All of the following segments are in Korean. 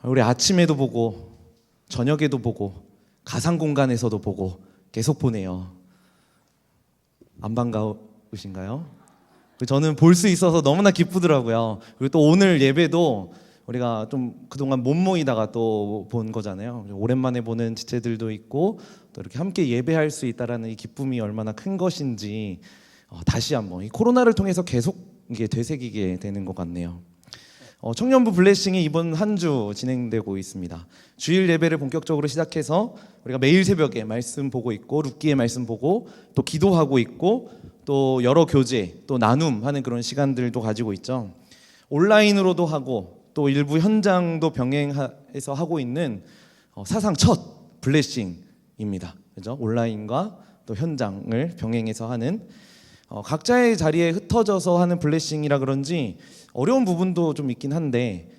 우리 아침에도 보고 저녁에도 보고 가상 공간에서도 보고 계속 보네요. 안 반가우신가요? 저는 볼 수 있어서 너무나 기쁘더라고요. 그리고 또 오늘 예배도 우리가 좀 그동안 못 모이다가 또 본 거잖아요. 오랜만에 보는 지체들도 있고 또 이렇게 함께 예배할 수 있다라는 이 기쁨이 얼마나 큰 것인지 다시 한번 이 코로나를 통해서 계속 이게 되새기게 되는 것 같네요. 청년부 블레싱이 이번 한 주 진행되고 있습니다. 주일 예배를 본격적으로 시작해서 우리가 매일 새벽에 말씀 보고 있고 룻기의 말씀 보고 또 기도하고 있고 또 여러 교제 또 나눔하는 그런 시간들도 가지고 있죠. 온라인으로도 하고 또 일부 현장도 병행해서 하고 있는 사상 첫 블레싱입니다. 그죠? 온라인과 또 현장을 병행해서 하는 각자의 자리에 흩어져서 하는 블레싱이라 그런지 어려운 부분도 좀 있긴 한데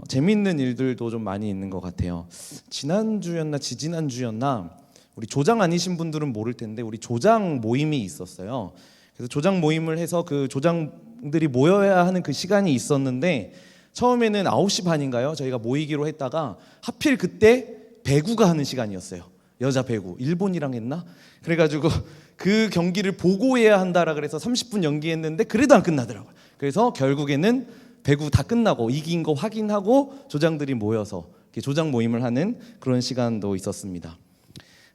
재미있는 일들도 좀 많이 있는 것 같아요. 지난주였나 지지난주였나 우리 조장 아니신 분들은 모를 텐데 우리 조장 모임이 있었어요. 그래서 조장 모임을 해서 그 조장들이 모여야 하는 그 시간이 있었는데 처음에는 9시 반인가요? 저희가 모이기로 했다가 하필 그때 배구가 하는 시간이었어요. 여자 배구 일본이랑 했나? 그래가지고 그 경기를 보고 해야 한다라 그래서 30분 연기했는데 그래도 안 끝나더라고요. 그래서 결국에는 배구 다 끝나고 이긴 거 확인하고 조장들이 모여서 조장 모임을 하는 그런 시간도 있었습니다.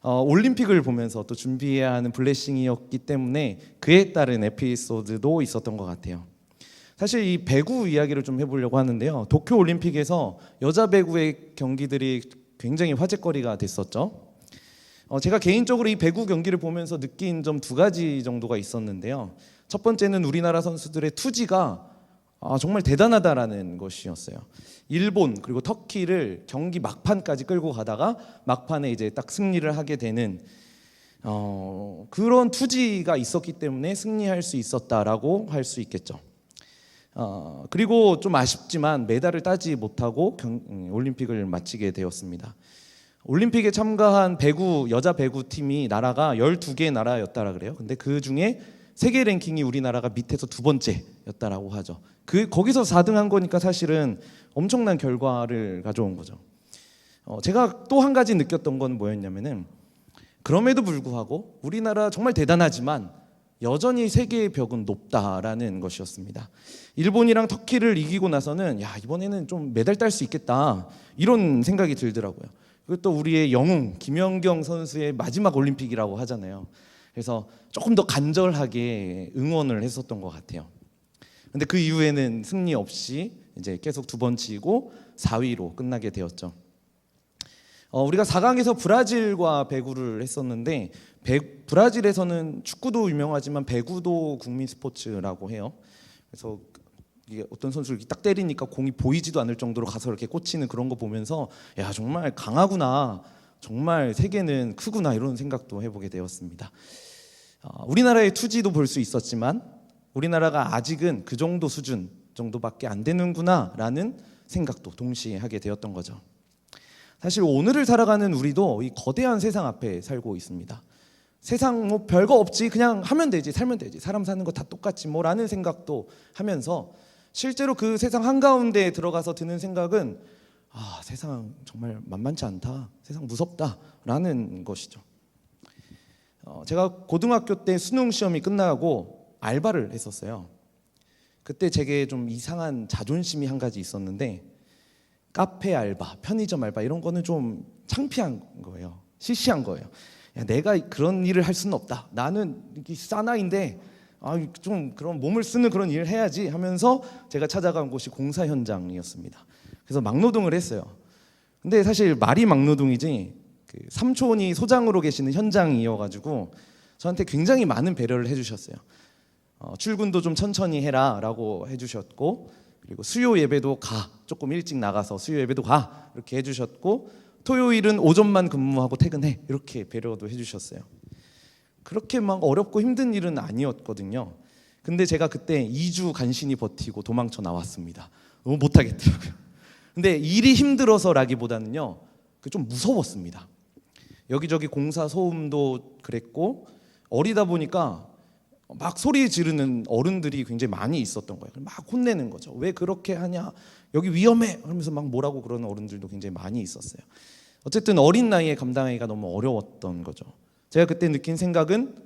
올림픽을 보면서 또 준비해야 하는 블레싱이었기 때문에 그에 따른 에피소드도 있었던 것 같아요. 사실 이 배구 이야기를 좀 해보려고 하는데요. 도쿄 올림픽에서 여자 배구의 경기들이 굉장히 화제거리가 됐었죠. 제가 개인적으로 이 배구 경기를 보면서 느낀 점 두 가지 정도가 있었는데요. 첫 번째는 우리나라 선수들의 투지가 정말 대단하다라는 것이었어요. 일본 그리고 터키를 경기 막판까지 끌고 가다가 막판에 이제 딱 승리를 하게 되는 그런 투지가 있었기 때문에 승리할 수 있었다라고 할 수 있겠죠. 그리고 좀 아쉽지만 메달을 따지 못하고 올림픽을 마치게 되었습니다. 올림픽에 참가한 배구 여자 배구 팀이 나라가 12개 나라였다라 그래요. 근데 그 중에 세계 랭킹이 우리나라가 밑에서 두 번째였다라고 하죠. 거기서 4등한 거니까 사실은 엄청난 결과를 가져온 거죠. 제가 또 한 가지 느꼈던 건 뭐였냐면은 그럼에도 불구하고 우리나라 정말 대단하지만 여전히 세계의 벽은 높다라는 것이었습니다. 일본이랑 터키를 이기고 나서는 이번에는 좀 메달 딸 수 있겠다 이런 생각이 들더라고요. 그리고 또 우리의 영웅 김연경 선수의 마지막 올림픽이라고 하잖아요. 그래서 조금 더 간절하게 응원을 했었던 것 같아요. 근데 그 이후에는 승리 없이 이제 계속 두 번 지고 4위로 끝나게 되었죠. 우리가 4강에서 브라질과 배구를 했었는데 브라질에서는 축구도 유명하지만 배구도 국민 스포츠라고 해요. 그래서 이게 어떤 선수를 딱 때리니까 공이 보이지도 않을 정도로 가서 이렇게 꽂히는 그런 거 보면서 정말 강하구나, 정말 세계는 크구나 이런 생각도 해보게 되었습니다. 우리나라의 투지도 볼 수 있었지만 우리나라가 아직은 그 정도 수준 정도밖에 안 되는구나라는 생각도 동시에 하게 되었던 거죠. 사실 오늘을 살아가는 우리도 이 거대한 세상 앞에 살고 있습니다. 세상 뭐 별거 없지, 그냥 하면 되지, 살면 되지, 사람 사는 거 다 똑같지 뭐라는 생각도 하면서 실제로 그 세상 한가운데에 들어가서 드는 생각은 세상 정말 만만치 않다, 세상 무섭다라는 것이죠. 제가 고등학교 때 수능 시험이 끝나고 알바를 했었어요. 그때 제게 좀 이상한 자존심이 한 가지 있었는데 카페 알바, 편의점 알바 이런 거는 좀 창피한 거예요. 시시한 거예요. 내가 그런 일을 할 수는 없다. 나는 사나이인데 좀 그런 몸을 쓰는 그런 일을 해야지 하면서 제가 찾아간 곳이 공사 현장이었습니다. 그래서 막노동을 했어요. 근데 사실 말이 막노동이지 삼촌이 소장으로 계시는 현장이어가지고 저한테 굉장히 많은 배려를 해주셨어요. 출근도 좀 천천히 해라 라고 해주셨고, 그리고 수요 예배도 조금 일찍 나가서 수요 예배도 이렇게 해주셨고, 토요일은 오전만 근무하고 퇴근해 이렇게 배려도 해주셨어요. 그렇게 막 어렵고 힘든 일은 아니었거든요. 근데 제가 그때 2주 간신히 버티고 도망쳐 나왔습니다. 너무 못하겠더라고요. 근데 일이 힘들어서라기보다는요, 좀 무서웠습니다. 여기저기 공사 소음도 그랬고 어리다 보니까 막 소리 지르는 어른들이 굉장히 많이 있었던 거예요. 막 혼내는 거죠. 왜 그렇게 하냐? 여기 위험해! 하면서 막 뭐라고 그러는 어른들도 굉장히 많이 있었어요. 어쨌든 어린 나이에 감당하기가 너무 어려웠던 거죠. 제가 그때 느낀 생각은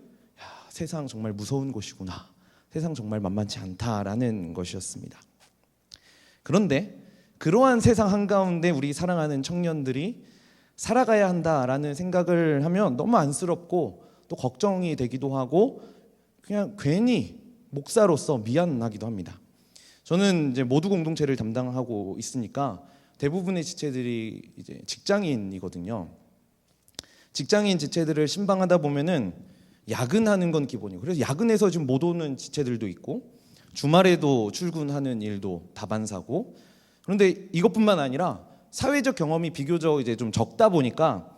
세상 정말 무서운 곳이구나. 세상 정말 만만치 않다라는 것이었습니다. 그런데 그러한 세상 한가운데 우리 사랑하는 청년들이 살아가야 한다라는 생각을 하면 너무 안쓰럽고 또 걱정이 되기도 하고 그냥 괜히 목사로서 미안하기도 합니다. 저는 이제 모두 공동체를 담당하고 있으니까 대부분의 지체들이 이제 직장인이거든요. 직장인 지체들을 신방하다 보면은 야근하는 건 기본이고, 그래서 야근해서 지금 못 오는 지체들도 있고, 주말에도 출근하는 일도 다반사고. 그런데 이것뿐만 아니라 사회적 경험이 비교적 이제 좀 적다 보니까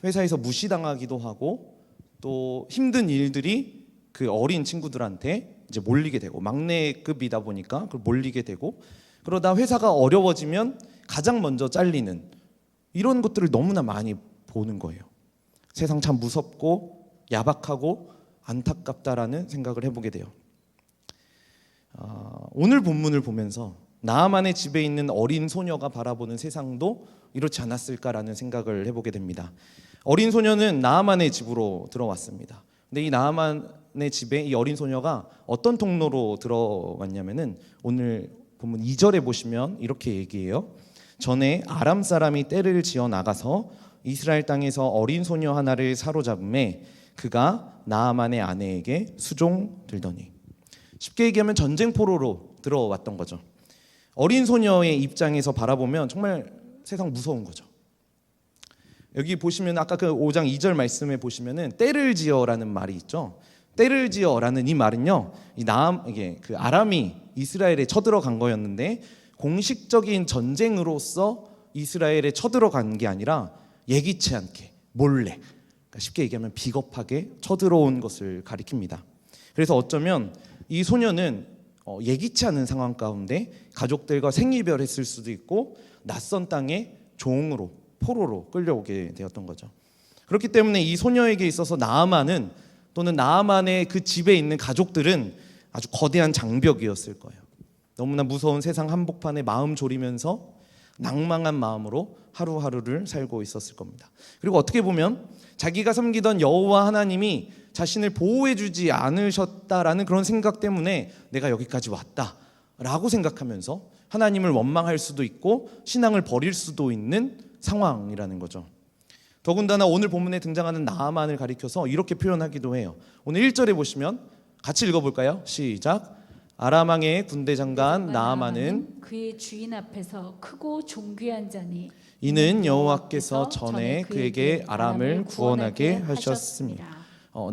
회사에서 무시당하기도 하고, 또 힘든 일들이 그 어린 친구들한테 이제 몰리게 되고, 막내급이다 보니까 그걸 몰리게 되고, 그러다 회사가 어려워지면 가장 먼저 잘리는 이런 것들을 너무나 많이 보는 거예요. 세상 참 무섭고 야박하고 안타깝다라는 생각을 해보게 돼요. 오늘 본문을 보면서 나아만의 집에 있는 어린 소녀가 바라보는 세상도 이렇지 않았을까라는 생각을 해보게 됩니다. 어린 소녀는 나아만의 집으로 들어왔습니다. 근데 이 나아만의 집에 이 어린 소녀가 어떤 통로로 들어왔냐면은 오늘 본문 2절에 보시면 이렇게 얘기해요. 전에 아람 사람이 떼를 지어 나가서 이스라엘 땅에서 어린 소녀 하나를 사로잡음에 그가 나아만의 아내에게 수종들더니. 쉽게 얘기하면 전쟁 포로로 들어왔던 거죠. 어린 소녀의 입장에서 바라보면 정말 세상 무서운 거죠. 여기 보시면 아까 그 5장 2절 말씀에 보시면은 떼를 지어라는 말이 있죠. 떼를 지어라는 이 말은요, 이게 그 아람이 이스라엘에 쳐들어간 거였는데 공식적인 전쟁으로서 이스라엘에 쳐들어간 게 아니라 예기치 않게 몰래, 그러니까 쉽게 얘기하면 비겁하게 쳐들어온 것을 가리킵니다. 그래서 어쩌면 이 소녀는 예기치 않은 상황 가운데 가족들과 생이별했을 수도 있고 낯선 땅에 종으로 포로로 끌려오게 되었던 거죠. 그렇기 때문에 이 소녀에게 있어서 나아만은, 또는 나아만의 그 집에 있는 가족들은 아주 거대한 장벽이었을 거예요. 너무나 무서운 세상 한복판에 마음 졸이면서 낭망한 마음으로 하루하루를 살고 있었을 겁니다. 그리고 어떻게 보면 자기가 섬기던 여호와 하나님이 자신을 보호해주지 않으셨다라는 그런 생각 때문에 내가 여기까지 왔다라고 생각하면서 하나님을 원망할 수도 있고 신앙을 버릴 수도 있는 상황이라는 거죠. 더군다나 오늘 본문에 등장하는 나아만을 가리켜서 이렇게 표현하기도 해요. 오늘 1절에 보시면 같이 읽어볼까요? 시작. 아람 왕의 군대 장관 나아만은 그의 주인 앞에서 크고 존귀한 자니 이는 여호와께서 전에 그에게 아람을 구원하게 하셨습니다.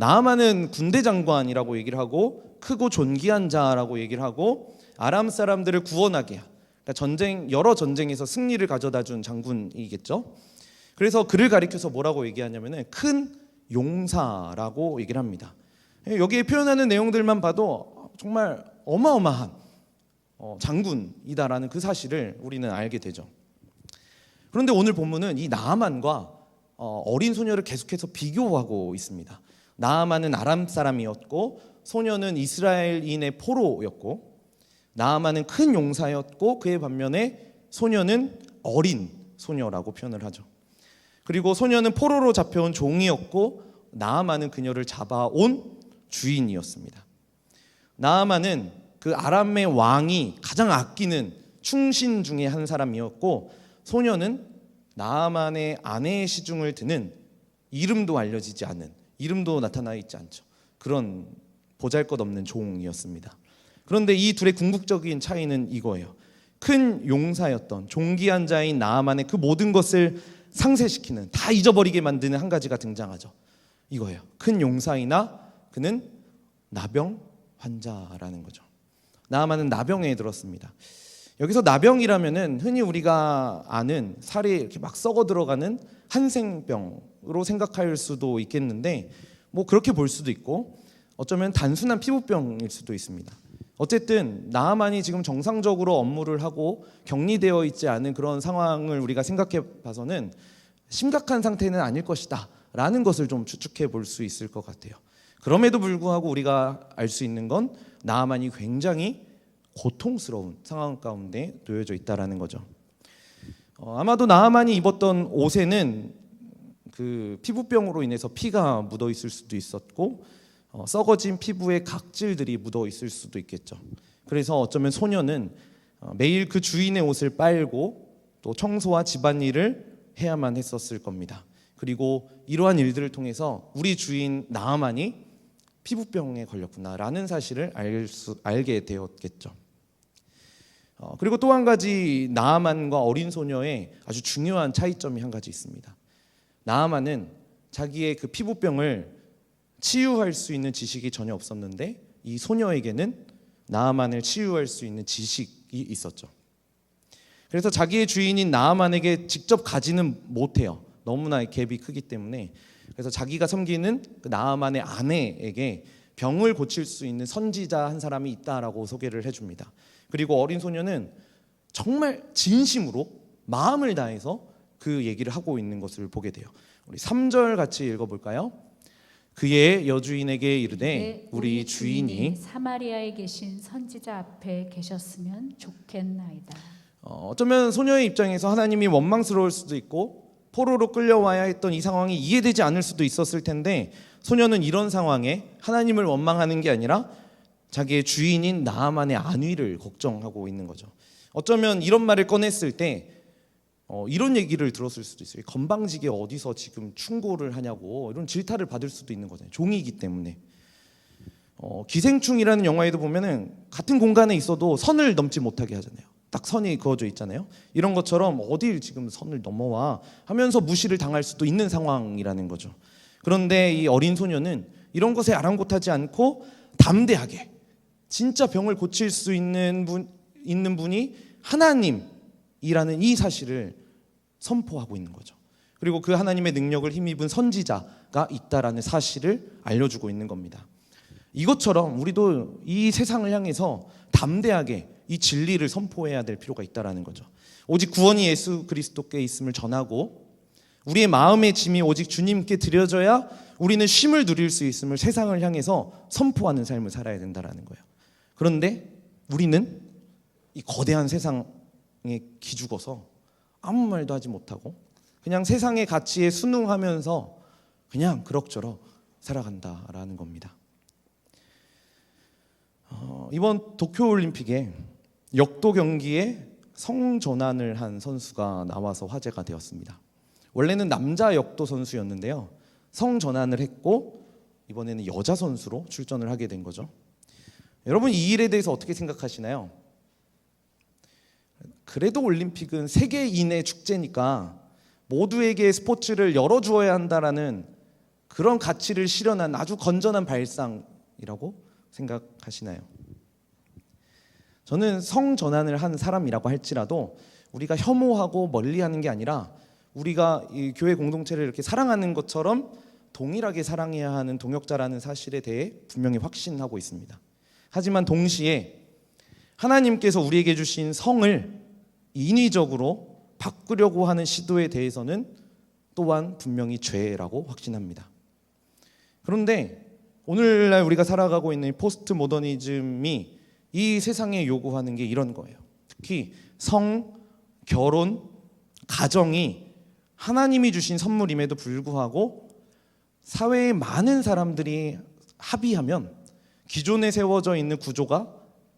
나아만은 군대 장관이라고 얘기를 하고 크고 존귀한 자라고 얘기를 하고 아람 사람들을 구원하게, 그러니까 여러 전쟁에서 승리를 가져다 준 장군이겠죠. 그래서 그를 가리켜서 뭐라고 얘기하냐면은 큰 용사라고 얘기를 합니다. 여기에 표현하는 내용들만 봐도 정말 어마어마한 장군이다라는 그 사실을 우리는 알게 되죠. 그런데 오늘 본문은 이 나아만과 어린 소녀를 계속해서 비교하고 있습니다. 나아만은 아람 사람이었고 소녀는 이스라엘인의 포로였고, 나아만은 큰 용사였고 그의 반면에 소녀는 어린 소녀라고 표현을 하죠. 그리고 소녀는 포로로 잡혀온 종이었고 나아만은 그녀를 잡아온 주인이었습니다. 나아만은 그 아람의 왕이 가장 아끼는 충신 중에 한 사람이었고, 소녀는 나아만의 아내의 시중을 드는 이름도 알려지지 않은, 이름도 나타나 있지 않죠, 그런 보잘것없는 종이었습니다. 그런데 이 둘의 궁극적인 차이는 이거예요. 큰 용사였던 존귀한 자인 나아만의 그 모든 것을 상쇄시키는, 다 잊어버리게 만드는 한 가지가 등장하죠. 이거예요. 큰 용사이나 그는 나병 환자라는 거죠. 나아만은 나병에 들었습니다. 여기서 나병이라면은 흔히 우리가 아는 살이 이렇게 막 썩어 들어가는 한생병으로 생각할 수도 있겠는데, 뭐 그렇게 볼 수도 있고 어쩌면 단순한 피부병일 수도 있습니다. 어쨌든 나아만이 지금 정상적으로 업무를 하고 격리되어 있지 않은 그런 상황을 우리가 생각해 봐서는 심각한 상태는 아닐 것이다 라는 것을 좀 추측해 볼 수 있을 것 같아요. 그럼에도 불구하고 우리가 알 수 있는 건 나아만이 굉장히 고통스러운 상황 가운데 놓여져 있다라는 거죠. 아마도 나아만이 입었던 옷에는 그 피부병으로 인해서 피가 묻어 있을 수도 있었고 썩어진 피부에 각질들이 묻어 있을 수도 있겠죠. 그래서 어쩌면 소녀는 매일 그 주인의 옷을 빨고 또 청소와 집안일을 해야만 했었을 겁니다. 그리고 이러한 일들을 통해서 우리 주인 나아만이 피부병에 걸렸구나라는 사실을 알게 되었겠죠. 그리고 또 한 가지 나아만과 어린 소녀의 아주 중요한 차이점이 한 가지 있습니다. 나아만은 자기의 그 피부병을 치유할 수 있는 지식이 전혀 없었는데 이 소녀에게는 나아만을 치유할 수 있는 지식이 있었죠. 그래서 자기의 주인인 나아만에게 직접 가지는 못해요. 너무나 갭이 크기 때문에. 그래서 자기가 섬기는 그 나아만의 아내에게 병을 고칠 수 있는 선지자 한 사람이 있다라고 소개를 해줍니다. 그리고 어린 소녀는 정말 진심으로 마음을 다해서 그 얘기를 하고 있는 것을 보게 돼요. 우리 3절 같이 읽어볼까요? 그의 여주인에게 이르되 우리 주인이 사마리아에 계신 선지자 앞에 계셨으면 좋겠나이다. 어쩌면 소녀의 입장에서 하나님이 원망스러울 수도 있고 포로로 끌려와야 했던 이 상황이 이해되지 않을 수도 있었을 텐데 소녀는 이런 상황에 하나님을 원망하는 게 아니라 자기의 주인인 나아만의 안위를 걱정하고 있는 거죠. 어쩌면 이런 말을 꺼냈을 때 이런 얘기를 들었을 수도 있어요. 건방지게 어디서 지금 충고를 하냐고 이런 질타를 받을 수도 있는 거잖아요. 종이기 때문에. 기생충이라는 영화에도 보면은 같은 공간에 있어도 선을 넘지 못하게 하잖아요. 딱 선이 그어져 있잖아요. 이런 것처럼 어딜 지금 선을 넘어와 하면서 무시를 당할 수도 있는 상황이라는 거죠. 그런데 이 어린 소녀는 이런 것에 아랑곳하지 않고 담대하게 진짜 병을 고칠 수 있는 분이 하나님이라는 이 사실을 선포하고 있는 거죠. 그리고 그 하나님의 능력을 힘입은 선지자가 있다라는 사실을 알려주고 있는 겁니다. 이것처럼 우리도 이 세상을 향해서 담대하게 이 진리를 선포해야 될 필요가 있다라는 거죠. 오직 구원이 예수 그리스도께 있음을 전하고 우리의 마음의 짐이 오직 주님께 드려져야 우리는 쉼을 누릴 수 있음을 세상을 향해서 선포하는 삶을 살아야 된다라는 거예요. 그런데 우리는 이 거대한 세상에 기죽어서 아무 말도 하지 못하고 그냥 세상의 가치에 순응하면서 그냥 그럭저럭 살아간다라는 겁니다. 이번 도쿄올림픽에 역도 경기에 성전환을 한 선수가 나와서 화제가 되었습니다. 원래는 남자 역도 선수였는데요. 성전환을 했고 이번에는 여자 선수로 출전을 하게 된 거죠. 여러분 이 일에 대해서 어떻게 생각하시나요? 그래도 올림픽은 세계인의 축제니까 모두에게 스포츠를 열어주어야 한다라는 그런 가치를 실현한 아주 건전한 발상이라고 생각하시나요? 저는 성전환을 한 사람이라고 할지라도 우리가 혐오하고 멀리하는 게 아니라 우리가 이 교회 공동체를 이렇게 사랑하는 것처럼 동일하게 사랑해야 하는 동역자라는 사실에 대해 분명히 확신하고 있습니다. 하지만 동시에 하나님께서 우리에게 주신 성을 인위적으로 바꾸려고 하는 시도에 대해서는 또한 분명히 죄라고 확신합니다. 그런데 오늘날 우리가 살아가고 있는 포스트 모더니즘이 이 세상에 요구하는 게 이런 거예요. 특히 성, 결혼, 가정이 하나님이 주신 선물임에도 불구하고 사회의 많은 사람들이 합의하면 기존에 세워져 있는 구조가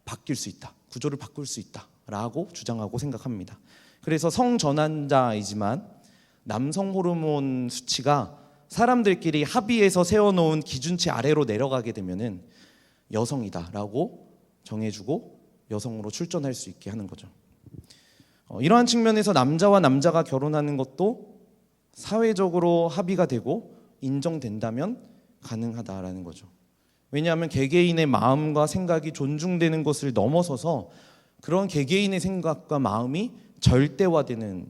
바뀔 수 있다. 구조를 바꿀 수 있다라고 주장하고 생각합니다. 그래서 성전환자이지만 남성 호르몬 수치가 사람들끼리 합의해서 세워놓은 기준치 아래로 내려가게 되면은 여성이다라고 정해주고 여성으로 출전할 수 있게 하는 거죠. 이러한 측면에서 남자와 남자가 결혼하는 것도 사회적으로 합의가 되고 인정된다면 가능하다라는 거죠. 왜냐하면 개개인의 마음과 생각이 존중되는 것을 넘어서서 그런 개개인의 생각과 마음이 절대화되는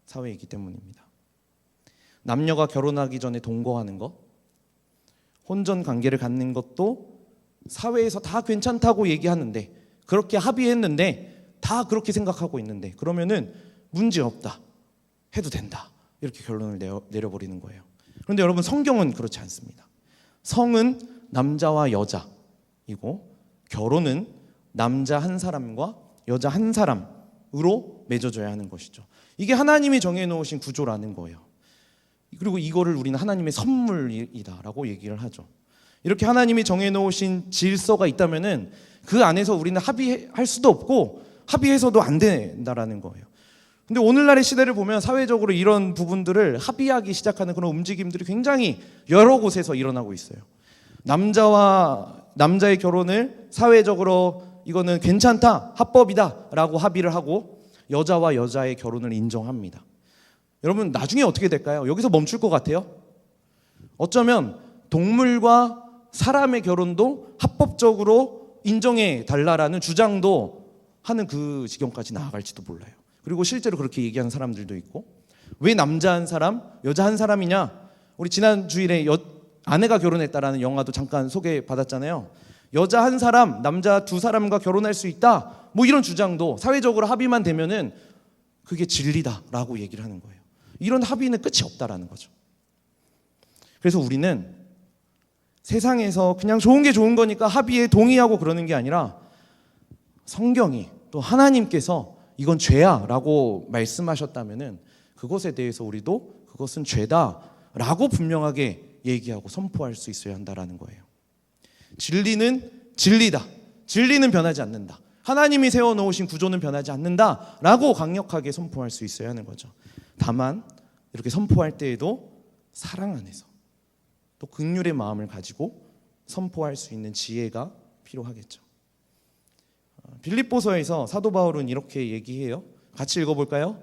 사회이기 때문입니다. 남녀가 결혼하기 전에 동거하는 것, 혼전 관계를 갖는 것도 사회에서 다 괜찮다고 얘기하는데 그렇게 합의했는데 다 그렇게 생각하고 있는데 그러면은 문제 없다, 해도 된다 이렇게 결론을 내려버리는 거예요. 그런데 여러분 성경은 그렇지 않습니다. 성은 남자와 여자이고 결혼은 남자 한 사람과 여자 한 사람으로 맺어져야 하는 것이죠. 이게 하나님이 정해놓으신 구조라는 거예요. 그리고 이거를 우리는 하나님의 선물이다라고 얘기를 하죠. 이렇게 하나님이 정해놓으신 질서가 있다면은 그 안에서 우리는 합의할 수도 없고 합의해서도 안 된다라는 거예요. 근데 오늘날의 시대를 보면 사회적으로 이런 부분들을 합의하기 시작하는 그런 움직임들이 굉장히 여러 곳에서 일어나고 있어요. 남자와 남자의 결혼을 사회적으로 이거는 괜찮다, 합법이다라고 합의를 하고 여자와 여자의 결혼을 인정합니다. 여러분 나중에 어떻게 될까요? 여기서 멈출 것 같아요? 어쩌면 동물과 사람의 결혼도 합법적으로 인정해 달라라는 주장도 하는 그 지경까지 나아갈지도 몰라요. 그리고 실제로 그렇게 얘기하는 사람들도 있고, 왜 남자 한 사람, 여자 한 사람이냐? 우리 지난 주일에 아내가 결혼했다라는 영화도 잠깐 소개받았잖아요. 여자 한 사람, 남자 두 사람과 결혼할 수 있다. 뭐 이런 주장도 사회적으로 합의만 되면은 그게 진리다라고 얘기를 하는 거예요. 이런 합의는 끝이 없다라는 거죠. 그래서 우리는 세상에서 그냥 좋은 게 좋은 거니까 합의에 동의하고 그러는 게 아니라 성경이 또 하나님께서 이건 죄야라고 말씀하셨다면은 그것에 대해서 우리도 그것은 죄다라고 분명하게 얘기하고 선포할 수 있어야 한다라는 거예요. 진리는 진리다. 진리는 변하지 않는다. 하나님이 세워놓으신 구조는 변하지 않는다라고 강력하게 선포할 수 있어야 하는 거죠. 다만 이렇게 선포할 때에도 사랑 안에서 또 긍휼의 마음을 가지고 선포할 수 있는 지혜가 필요하겠죠. 빌립보서에서 사도 바울은 이렇게 얘기해요. 같이 읽어볼까요?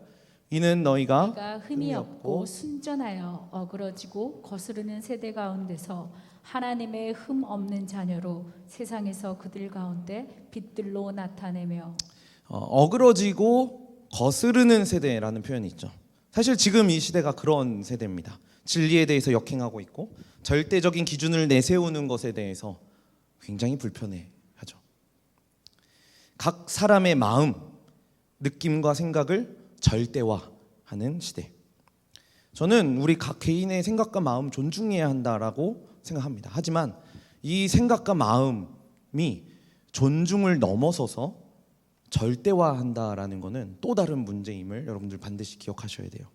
이는 너희가 흠이 없고 순전하여 어그러지고 거스르는 세대 가운데서 하나님의 흠 없는 자녀로 세상에서 그들 가운데 빛들로 나타내며 어그러지고 거스르는 세대라는 표현이 있죠. 사실 지금 이 시대가 그런 세대입니다. 진리에 대해서 역행하고 있고 절대적인 기준을 내세우는 것에 대해서 굉장히 불편해하죠. 각 사람의 마음, 느낌과 생각을 절대화하는 시대. 저는 우리 각 개인의 생각과 마음 존중해야 한다라고 생각합니다. 하지만 이 생각과 마음이 존중을 넘어서서 절대화한다라는 것은 또 다른 문제임을 여러분들 반드시 기억하셔야 돼요.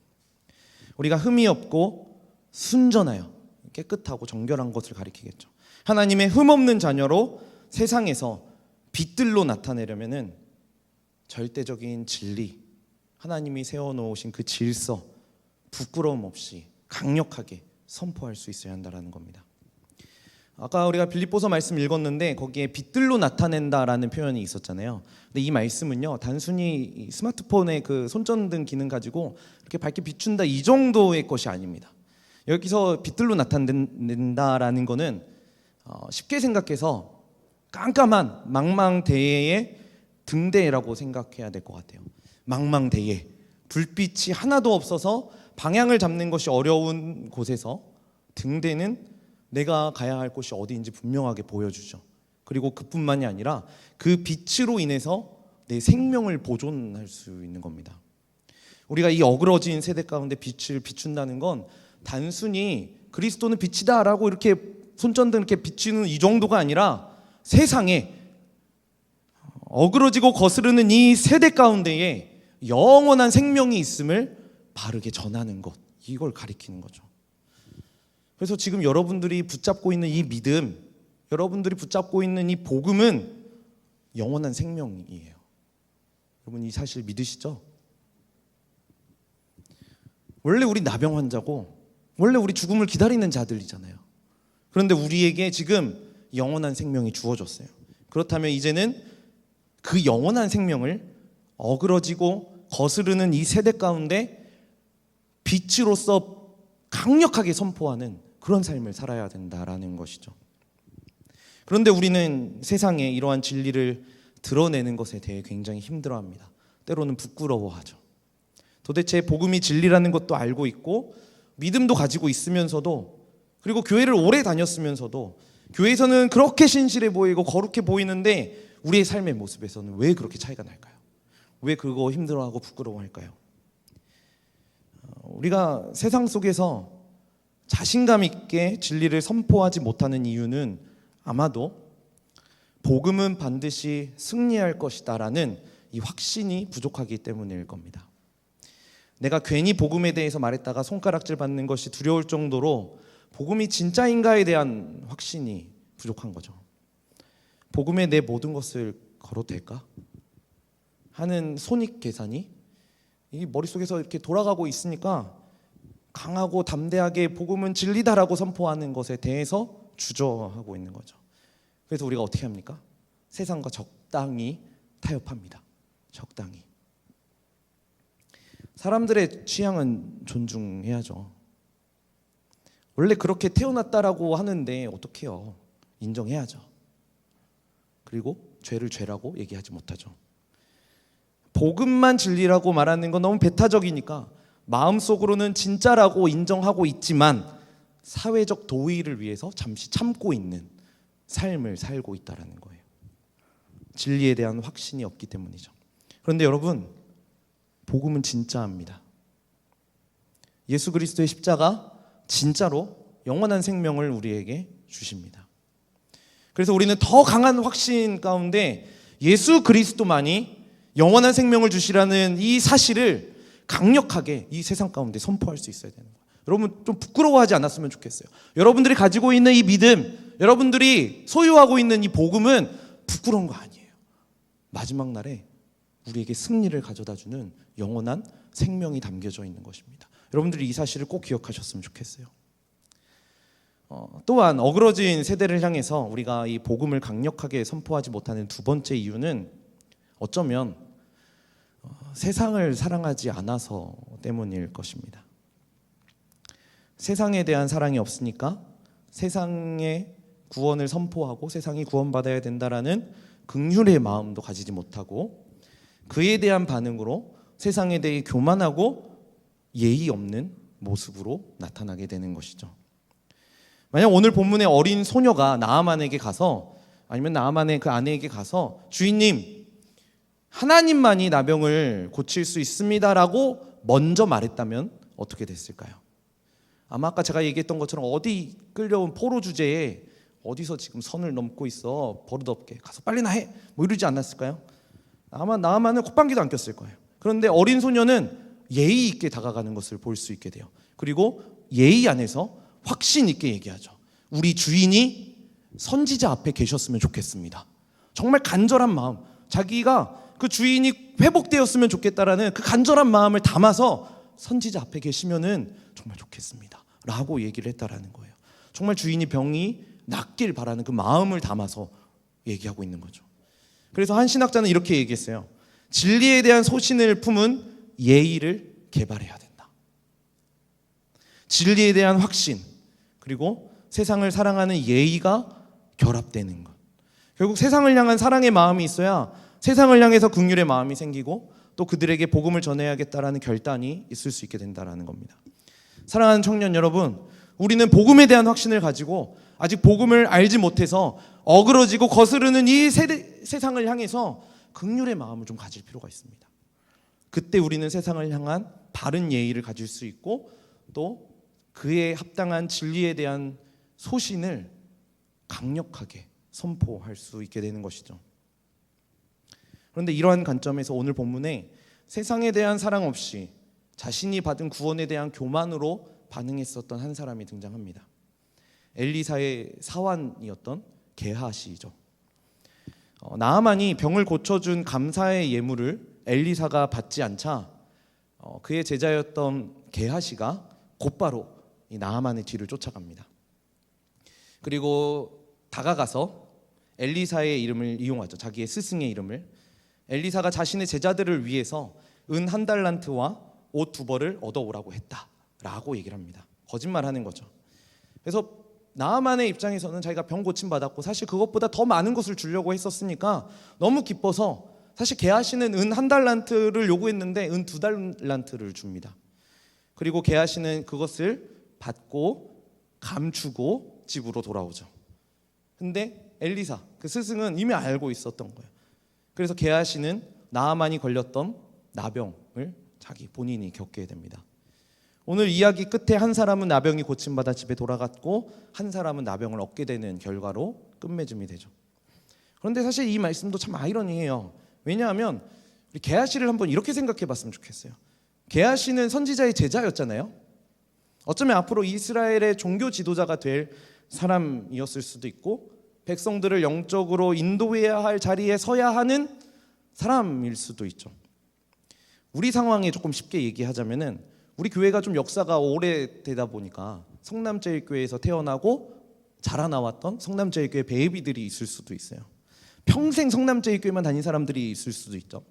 우리가 흠이 없고 순전하여 깨끗하고 정결한 것을 가리키겠죠. 하나님의 흠 없는 자녀로 세상에서 빛들로 나타내려면은 절대적인 진리, 하나님이 세워놓으신 그 질서, 부끄러움 없이 강력하게 선포할 수 있어야 한다는 겁니다. 아까 우리가 빌립보서 말씀 읽었는데 거기에 빛들로 나타낸다라는 표현이 있었잖아요. 근데 이 말씀은요, 단순히 스마트폰의 그 손전등 기능 가지고 이렇게 밝게 비춘다 이 정도의 것이 아닙니다. 여기서 빛들로 나타낸다라는 거는 쉽게 생각해서 깜깜한 망망대해의 등대라고 생각해야 될 것 같아요. 망망대해, 불빛이 하나도 없어서 방향을 잡는 것이 어려운 곳에서 등대는 내가 가야 할 곳이 어디인지 분명하게 보여주죠. 그리고 그뿐만이 아니라 그 빛으로 인해서 내 생명을 보존할 수 있는 겁니다. 우리가 이 어그러진 세대 가운데 빛을 비춘다는 건 단순히 그리스도는 빛이다라고 이렇게 손전등 이렇게 비추는 이 정도가 아니라 세상에 어그러지고 거스르는 이 세대 가운데에 영원한 생명이 있음을 바르게 전하는 것, 이걸 가리키는 거죠. 그래서 지금 여러분들이 붙잡고 있는 이 믿음, 여러분들이 붙잡고 있는 이 복음은 영원한 생명이에요. 여러분 이 사실 믿으시죠? 원래 우리 나병 환자고 원래 우리 죽음을 기다리는 자들이잖아요. 그런데 우리에게 지금 영원한 생명이 주어졌어요. 그렇다면 이제는 그 영원한 생명을 어그러지고 거스르는 이 세대 가운데 빛으로서 강력하게 선포하는 그런 삶을 살아야 된다라는 것이죠. 그런데 우리는 세상에 이러한 진리를 드러내는 것에 대해 굉장히 힘들어합니다. 때로는 부끄러워하죠. 도대체 복음이 진리라는 것도 알고 있고 믿음도 가지고 있으면서도, 그리고 교회를 오래 다녔으면서도 교회에서는 그렇게 신실해 보이고 거룩해 보이는데 우리의 삶의 모습에서는 왜 그렇게 차이가 날까요? 왜 그거 힘들어하고 부끄러워할까요? 우리가 세상 속에서 자신감 있게 진리를 선포하지 못하는 이유는 아마도 복음은 반드시 승리할 것이다라는 이 확신이 부족하기 때문일 겁니다. 내가 괜히 복음에 대해서 말했다가 손가락질 받는 것이 두려울 정도로 복음이 진짜인가에 대한 확신이 부족한 거죠. 복음에 내 모든 것을 걸어도 될까? 하는 손익 계산이 이 머릿속에서 이렇게 돌아가고 있으니까 강하고 담대하게 복음은 진리다라고 선포하는 것에 대해서 주저하고 있는 거죠. 그래서 우리가 어떻게 합니까? 세상과 적당히 타협합니다. 적당히. 사람들의 취향은 존중해야죠. 원래 그렇게 태어났다라고 하는데 어떡해요? 인정해야죠. 그리고 죄를 죄라고 얘기하지 못하죠. 복음만 진리라고 말하는 건 너무 배타적이니까 마음속으로는 진짜라고 인정하고 있지만 사회적 도의를 위해서 잠시 참고 있는 삶을 살고 있다는 거예요. 진리에 대한 확신이 없기 때문이죠. 그런데 여러분, 복음은 진짜입니다. 예수 그리스도의 십자가 진짜로 영원한 생명을 우리에게 주십니다. 그래서 우리는 더 강한 확신 가운데 예수 그리스도만이 영원한 생명을 주시라는 이 사실을 강력하게 이 세상 가운데 선포할 수 있어야 되는 거예요. 여러분 좀 부끄러워하지 않았으면 좋겠어요. 여러분들이 가지고 있는 이 믿음, 여러분들이 소유하고 있는 이 복음은 부끄러운 거 아니에요. 마지막 날에 우리에게 승리를 가져다주는 영원한 생명이 담겨져 있는 것입니다. 여러분들이 이 사실을 꼭 기억하셨으면 좋겠어요. 또한 어그러진 세대를 향해서 우리가 이 복음을 강력하게 선포하지 못하는 두 번째 이유는 어쩌면 세상을 사랑하지 않아서 때문일 것입니다. 세상에 대한 사랑이 없으니까 세상의 구원을 선포하고 세상이 구원받아야 된다라는 긍휼의 마음도 가지지 못하고 그에 대한 반응으로 세상에 대해 교만하고 예의 없는 모습으로 나타나게 되는 것이죠. 만약 오늘 본문의 어린 소녀가 나아만에게 가서 아니면 나아만의 그 아내에게 가서 주인님, 하나님만이 나병을 고칠 수 있습니다라고 먼저 말했다면 어떻게 됐을까요? 아마 아까 제가 얘기했던 것처럼 어디 끌려온 포로 주제에 어디서 지금 선을 넘고 있어, 버릇없게 가서 빨리나 해, 뭐 이러지 않았을까요? 아마 나아만은 콧방귀도 안 꼈을 거예요. 그런데 어린 소녀는 예의 있게 다가가는 것을 볼 수 있게 돼요. 그리고 예의 안에서 확신 있게 얘기하죠. 우리 주인이 선지자 앞에 계셨으면 좋겠습니다. 정말 간절한 마음, 자기가 그 주인이 회복되었으면 좋겠다라는 그 간절한 마음을 담아서 선지자 앞에 계시면은 정말 좋겠습니다 라고 얘기를 했다라는 거예요. 정말 주인이 병이 낫길 바라는 그 마음을 담아서 얘기하고 있는 거죠. 그래서 한 신학자는 이렇게 얘기했어요. 진리에 대한 소신을 품은 예의를 개발해야 된다. 진리에 대한 확신, 그리고 세상을 사랑하는 예의가 결합되는 것. 결국 세상을 향한 사랑의 마음이 있어야 세상을 향해서 긍휼의 마음이 생기고 또 그들에게 복음을 전해야겠다라는 결단이 있을 수 있게 된다는 겁니다. 사랑하는 청년 여러분, 우리는 복음에 대한 확신을 가지고 아직 복음을 알지 못해서 어그러지고 거스르는 이 세상을 향해서 긍휼의 마음을 좀 가질 필요가 있습니다. 그때 우리는 세상을 향한 바른 예의를 가질 수 있고 또 그에 합당한 진리에 대한 소신을 강력하게 선포할 수 있게 되는 것이죠. 그런데 이러한 관점에서 오늘 본문에 세상에 대한 사랑 없이 자신이 받은 구원에 대한 교만으로 반응했었던 한 사람이 등장합니다. 엘리사의 사환이었던 게하시죠. 나아만이 병을 고쳐준 감사의 예물을 엘리사가 받지 않자 그의 제자였던 게하시가 곧바로 이 나아만의 뒤를 쫓아갑니다. 그리고 다가가서 엘리사의 이름을 이용하죠. 자기의 스승의 이름을. 엘리사가 자신의 제자들을 위해서 은 1달란트와 옷 2벌을 얻어오라고 했다라고 얘기를 합니다. 거짓말하는 거죠. 그래서 나아만의 입장에서는 자기가 병 고침 받았고 사실 그것보다 더 많은 것을 주려고 했었으니까 너무 기뻐서 사실 게하시는 은 1달란트를 요구했는데 은 2달란트를 줍니다. 그리고 게하시는 그것을 받고 감추고 집으로 돌아오죠. 근데 엘리사 그 스승은 이미 알고 있었던 거예요. 그래서 게하시는 나아만이 걸렸던 나병을 본인이 겪게 됩니다. 오늘 이야기 끝에 한 사람은 나병이 고침받아 집에 돌아갔고 한 사람은 나병을 얻게 되는 결과로 끝맺음이 되죠. 그런데 사실 이 말씀도 참 아이러니해요. 왜냐하면 우리 게하시를 한번 이렇게 생각해 봤으면 좋겠어요. 게하시는 선지자의 제자였잖아요. 어쩌면 앞으로 이스라엘의 종교 지도자가 될 사람이었을 수도 있고 백성들을 영적으로 인도해야 할 자리에 서야 하는 사람일 수도 있죠. 우리 상황에 조금 쉽게 얘기하자면은 우리 교회가 좀 역사가 오래되다 보니까 성남제일교회에서 태어나고 자라나왔던 성남제일교회 베이비들이 있을 수도 있어요. 평생 성남제일교회만 다닌 사람들이 있을 수도 있죠.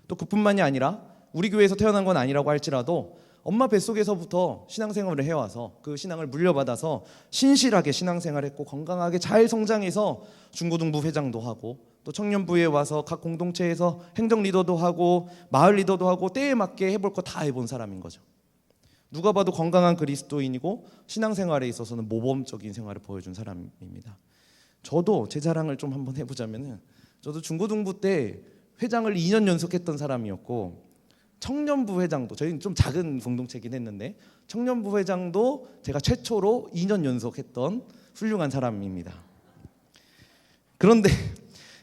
또 그뿐만이 아니라 우리 교회에서 태어난 건 아니라고 할지라도 엄마 뱃속에서부터 신앙생활을 해와서 그 신앙을 물려받아서 신실하게 신앙생활했고 건강하게 잘 성장해서 중고등부 회장도 하고 또 청년부에 와서 각 공동체에서 행정 리더도 하고 마을 리더도 하고 때에 맞게 해볼 거 다 해본 사람인 거죠. 누가 봐도 건강한 그리스도인이고 신앙생활에 있어서는 모범적인 생활을 보여준 사람입니다. 저도 제 자랑을 좀 한번 해보자면은 저도 중고등부 때 회장을 2년 연속했던 사람이었고 청년부 회장도 저희는 좀 작은 공동체긴 했는데 청년부 회장도 제가 최초로 2년 연속했던 훌륭한 사람입니다. 그런데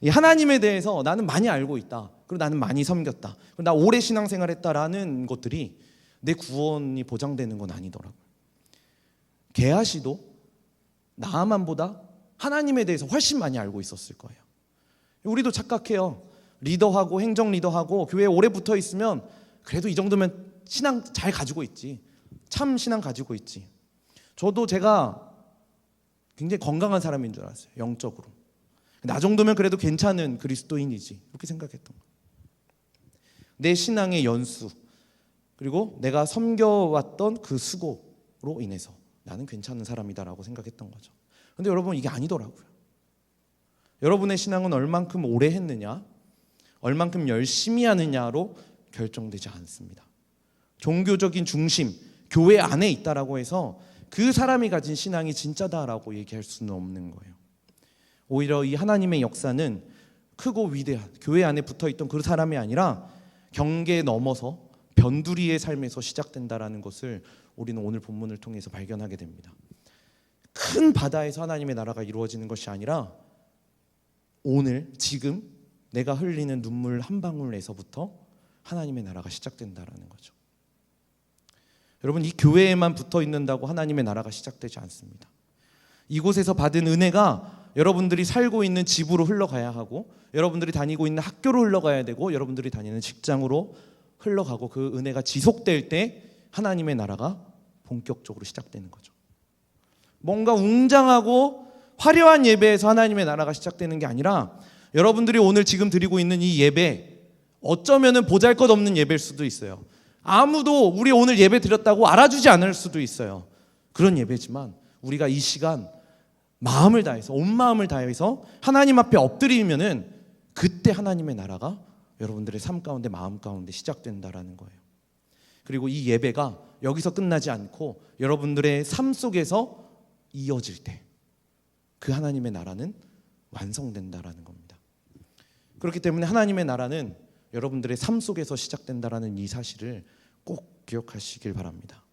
이 하나님에 대해서 나는 많이 알고 있다. 그리고 나는 많이 섬겼다. 그리고 나 오래 신앙생활했다라는 것들이 내 구원이 보장되는 건 아니더라고요. 게하시도 나아만보다 하나님에 대해서 훨씬 많이 알고 있었을 거예요. 우리도 착각해요. 리더하고 행정 리더하고 교회에 오래 붙어 있으면 그래도 이 정도면 신앙 잘 가지고 있지. 참 신앙 가지고 있지. 저도 제가 굉장히 건강한 사람인 줄 알았어요. 영적으로. 나 정도면 그래도 괜찮은 그리스도인이지. 이렇게 생각했던 거예요. 내 신앙의 연수 그리고 내가 섬겨왔던 그 수고로 인해서 나는 괜찮은 사람이다라고 생각했던 거죠. 그런데 여러분 이게 아니더라고요. 여러분의 신앙은 얼만큼 오래 했느냐 얼만큼 열심히 하느냐로 결정되지 않습니다. 종교적인 중심, 교회 안에 있다라고 해서 그 사람이 가진 신앙이 진짜다라고 얘기할 수는 없는 거예요. 오히려 이 하나님의 역사는 크고 위대한 교회 안에 붙어있던 그 사람이 아니라 경계 넘어서 변두리의 삶에서 시작된다라는 것을 우리는 오늘 본문을 통해서 발견하게 됩니다. 큰 바다에서 하나님의 나라가 이루어지는 것이 아니라 오늘 지금 내가 흘리는 눈물 한 방울에서부터 하나님의 나라가 시작된다라는 거죠. 여러분 이 교회에만 붙어 있는다고 하나님의 나라가 시작되지 않습니다. 이곳에서 받은 은혜가 여러분들이 살고 있는 집으로 흘러가야 하고 여러분들이 다니고 있는 학교로 흘러가야 되고 여러분들이 다니는 직장으로 흘러가고 그 은혜가 지속될 때 하나님의 나라가 본격적으로 시작되는 거죠. 뭔가 웅장하고 화려한 예배에서 하나님의 나라가 시작되는 게 아니라 여러분들이 오늘 지금 드리고 있는 이 예배 어쩌면은 보잘것없는 예배일 수도 있어요. 아무도 우리 오늘 예배 드렸다고 알아주지 않을 수도 있어요. 그런 예배지만 우리가 이 시간 마음을 다해서 온 마음을 다해서 하나님 앞에 엎드리면은 그때 하나님의 나라가 여러분들의 삶 가운데 마음 가운데 시작된다라는 거예요. 그리고 이 예배가 여기서 끝나지 않고 여러분들의 삶 속에서 이어질 때 그 하나님의 나라는 완성된다라는 겁니다. 그렇기 때문에 하나님의 나라는 여러분들의 삶 속에서 시작된다라는 이 사실을 꼭 기억하시길 바랍니다.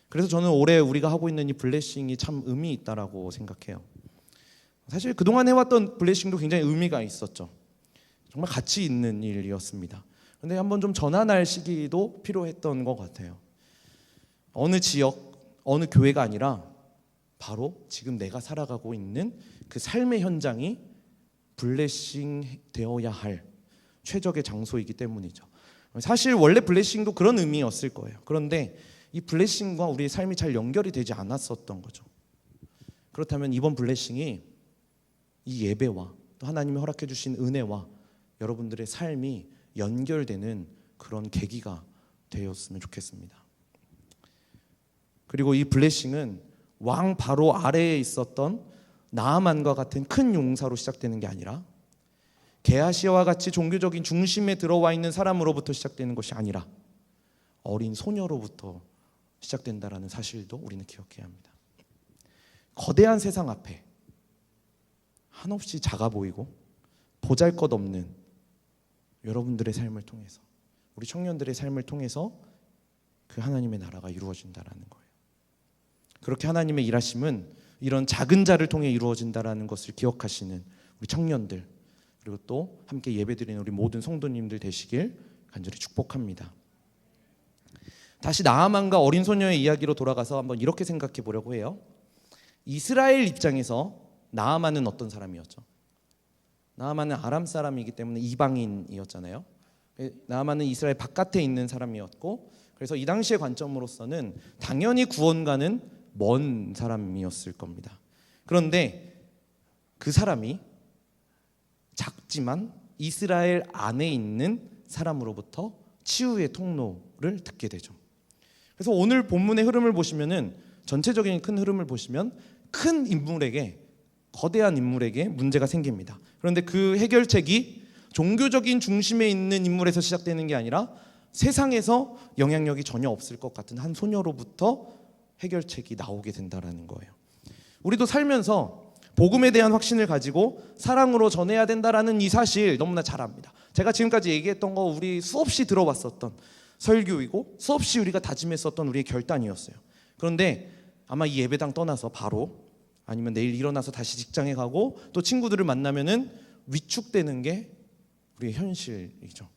그래서 저는 올해 우리가 하고 있는 이 블레싱이 참 의미 있다라고 생각해요. 사실 그동안 해왔던 블레싱도 굉장히 의미가 있었죠. 정말 가치 있는 일이었습니다. 그런데 한번 좀 전환할 시기도 필요했던 것 같아요. 어느 지역, 어느 교회가 아니라 바로 지금 내가 살아가고 있는 그 삶의 현장이 블레싱 되어야 할 최적의 장소이기 때문이죠. 사실 원래 블레싱도 그런 의미였을 거예요. 그런데 이 블레싱과 우리의 삶이 잘 연결이 되지 않았었던 거죠. 그렇다면 이번 블레싱이 이 예배와 또 하나님이 허락해 주신 은혜와 여러분들의 삶이 연결되는 그런 계기가 되었으면 좋겠습니다. 그리고 이 블레싱은 왕 바로 아래에 있었던 나아만과 같은 큰 용사로 시작되는 게 아니라 게하시와 같이 종교적인 중심에 들어와 있는 사람으로부터 시작되는 것이 아니라 어린 소녀로부터 시작된다라는 사실도 우리는 기억해야 합니다. 거대한 세상 앞에 한없이 작아 보이고 보잘것없는 여러분들의 삶을 통해서 우리 청년들의 삶을 통해서 그 하나님의 나라가 이루어진다라는 거예요. 그렇게 하나님의 일하심은 이런 작은 자를 통해 이루어진다라는 것을 기억하시는 우리 청년들, 그리고 또 함께 예배드리는 우리 모든 성도님들 되시길 간절히 축복합니다. 다시 나아만과 어린 소녀의 이야기로 돌아가서 한번 이렇게 생각해 보려고 해요. 이스라엘 입장에서 나아만은 어떤 사람이었죠? 나아만은 아람 사람이기 때문에 이방인이었잖아요. 나아만은 이스라엘 바깥에 있는 사람이었고, 그래서 이 당시의 관점으로서는 당연히 구원과는 먼 사람이었을 겁니다. 그런데 그 사람이 작지만 이스라엘 안에 있는 사람으로부터 치유의 통로를 듣게 되죠. 그래서 오늘 본문의 흐름을 보시면은, 전체적인 큰 흐름을 보시면 큰 인물에게, 거대한 인물에게 문제가 생깁니다. 그런데 그 해결책이 종교적인 중심에 있는 인물에서 시작되는 게 아니라 세상에서 영향력이 전혀 없을 것 같은 한 소녀로부터 해결책이 나오게 된다라는 거예요. 우리도 살면서 복음에 대한 확신을 가지고 사랑으로 전해야 된다라는 이 사실 너무나 잘 압니다. 제가 지금까지 얘기했던 거 우리 수없이 들어봤었던 설교이고 수없이 우리가 다짐했었던 우리의 결단이었어요. 그런데 아마 이 예배당 떠나서 바로, 아니면 내일 일어나서 다시 직장에 가고 또 친구들을 만나면은 위축되는 게 우리의 현실이죠.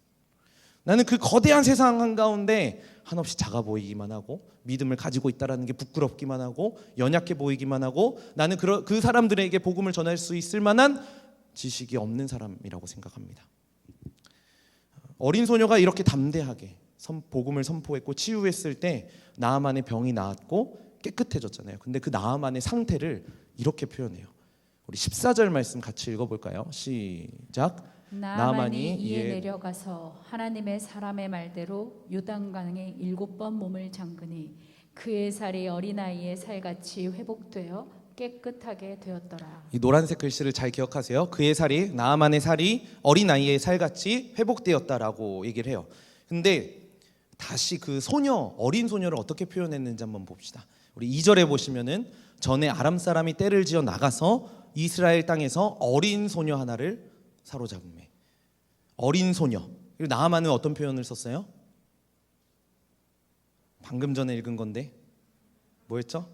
나는 그 거대한 세상 한가운데 한없이 작아 보이기만 하고, 믿음을 가지고 있다는 게 부끄럽기만 하고, 연약해 보이기만 하고, 나는 그 사람들에게 복음을 전할 수 있을 만한 지식이 없는 사람이라고 생각합니다. 어린 소녀가 이렇게 담대하게 복음을 선포했고 치유했을 때 나아만의 병이 나았고 깨끗해졌잖아요. 근데 그 나아만의 상태를 이렇게 표현해요. 우리 14절 말씀 같이 읽어볼까요? 시작. 나아만이 이에 내려가서 하나님의 사람의 말대로 요단강에 7번 몸을 잠그니 그의 살이 어린아이의 살같이 회복되어 깨끗하게 되었더라. 이 노란색 글씨를 잘 기억하세요. 그의 살이, 나아만의 살이 어린아이의 살같이 회복되었다라고 얘기를 해요. 근데 다시 그 소녀, 어린 소녀를 어떻게 표현했는지 한번 봅시다. 우리 2절에 보시면은 전에 아람 사람이 떼를 지어 나가서 이스라엘 땅에서 어린 소녀 하나를 사로잡음에, 어린 소녀. 그리고 나아만은 어떤 표현을 썼어요? 방금 전에 읽은 건데 뭐였죠?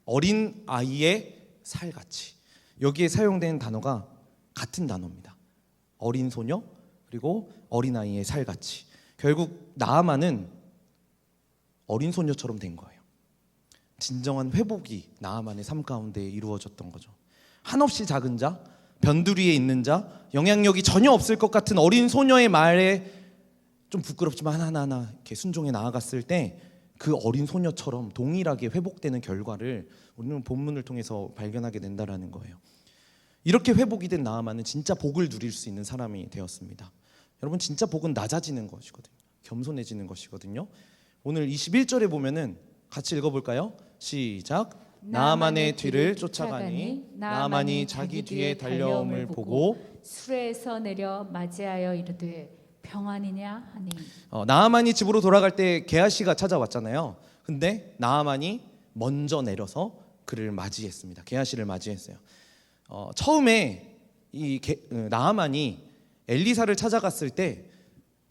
어린 아이의 살같이. 여기에 사용된 단어가 같은 단어입니다. 어린 소녀 그리고 어린 아이의 살같이. 결국 나아만은 어린 소녀처럼 된 거예요. 진정한 회복이 나아만의 삶 가운데 이루어졌던 거죠. 한없이 작은 자, 변두리에 있는 자, 영향력이 전혀 없을 것 같은 어린 소녀의 말에 좀 부끄럽지만 하나하나 이렇게 순종해 나아갔을 때 그 어린 소녀처럼 동일하게 회복되는 결과를 우리는 본문을 통해서 발견하게 된다라는 거예요. 이렇게 회복이 된 나아만은 진짜 복을 누릴 수 있는 사람이 되었습니다. 여러분, 진짜 복은 낮아지는 것이거든요. 겸손해지는 것이거든요. 오늘 21절에 보면은 같이 읽어볼까요? 시작. 나아만의 뒤를 쫓아가니 나아만이 자기 뒤에 달려옴을 보고 수레에서 내려 맞이하여 이르되 평안이냐 하니. 나아만이 집으로 돌아갈 때 게하시가 찾아왔잖아요. 근데 나아만이 먼저 내려서 그를 맞이했습니다. 게하시를 맞이했어요. 처음에 나아만이 엘리사를 찾아갔을 때,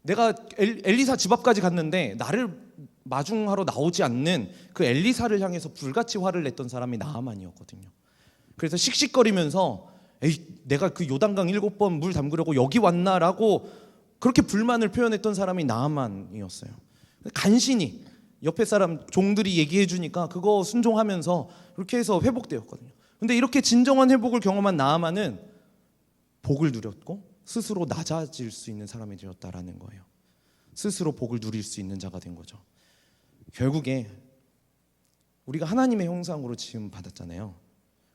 내가 엘리사 집 앞까지 갔는데 나를 마중하러 나오지 않는 그 엘리사를 향해서 불같이 화를 냈던 사람이 나아만이었거든요. 그래서 씩씩거리면서 에이, 내가 그 요단강 7번 물 담그려고 여기 왔나라고 그렇게 불만을 표현했던 사람이 나아만이었어요. 간신히 옆에 사람 종들이 얘기해 주니까 그거 순종하면서 그렇게 해서 회복되었거든요. 근데 이렇게 진정한 회복을 경험한 나아만은 복을 누렸고 스스로 낮아질 수 있는 사람이 되었다라는 거예요. 스스로 복을 누릴 수 있는 자가 된 거죠. 결국에 우리가 하나님의 형상으로 지음 받았잖아요.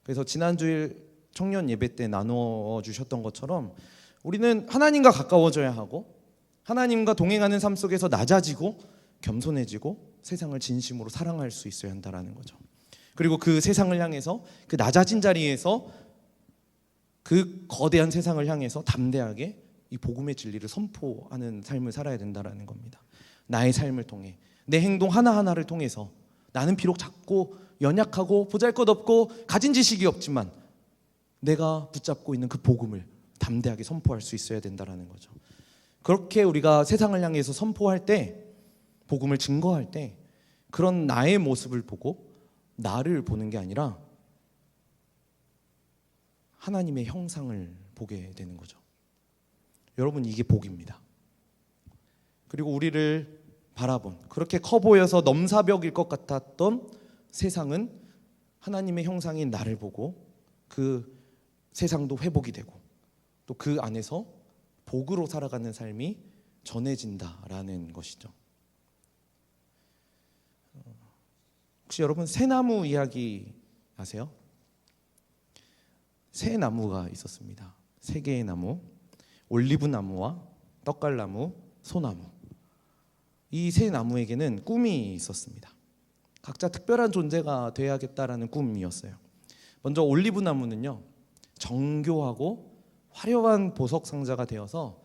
그래서 지난주일 청년 예배 때 나누어 주셨던 것처럼 우리는 하나님과 가까워져야 하고 하나님과 동행하는 삶 속에서 낮아지고 겸손해지고 세상을 진심으로 사랑할 수 있어야 한다라는 거죠. 그리고 그 세상을 향해서, 그 낮아진 자리에서 그 거대한 세상을 향해서 담대하게 이 복음의 진리를 선포하는 삶을 살아야 된다라는 겁니다. 나의 삶을 통해, 내 행동 하나하나를 통해서 나는 비록 작고 연약하고 보잘것없고 가진 지식이 없지만 내가 붙잡고 있는 그 복음을 담대하게 선포할 수 있어야 된다라는 거죠. 그렇게 우리가 세상을 향해서 선포할 때 복음을 증거할 때 그런 나의 모습을 보고 나를 보는 게 아니라 하나님의 형상을 보게 되는 거죠. 여러분, 이게 복입니다. 그리고 우리를 바라본, 그렇게 커 보여서 넘사벽일 것 같았던 세상은 하나님의 형상인 나를 보고 그 세상도 회복이 되고 또 그 안에서 복으로 살아가는 삶이 전해진다라는 것이죠. 혹시 여러분 새나무 이야기 아세요? 새 나무가 있었습니다. 세 개의 나무, 올리브 나무와 떡갈나무, 소나무. 이 세 나무에게는 꿈이 있었습니다. 각자 특별한 존재가 돼야겠다라는 꿈이었어요. 먼저 올리브 나무는요, 정교하고 화려한 보석 상자가 되어서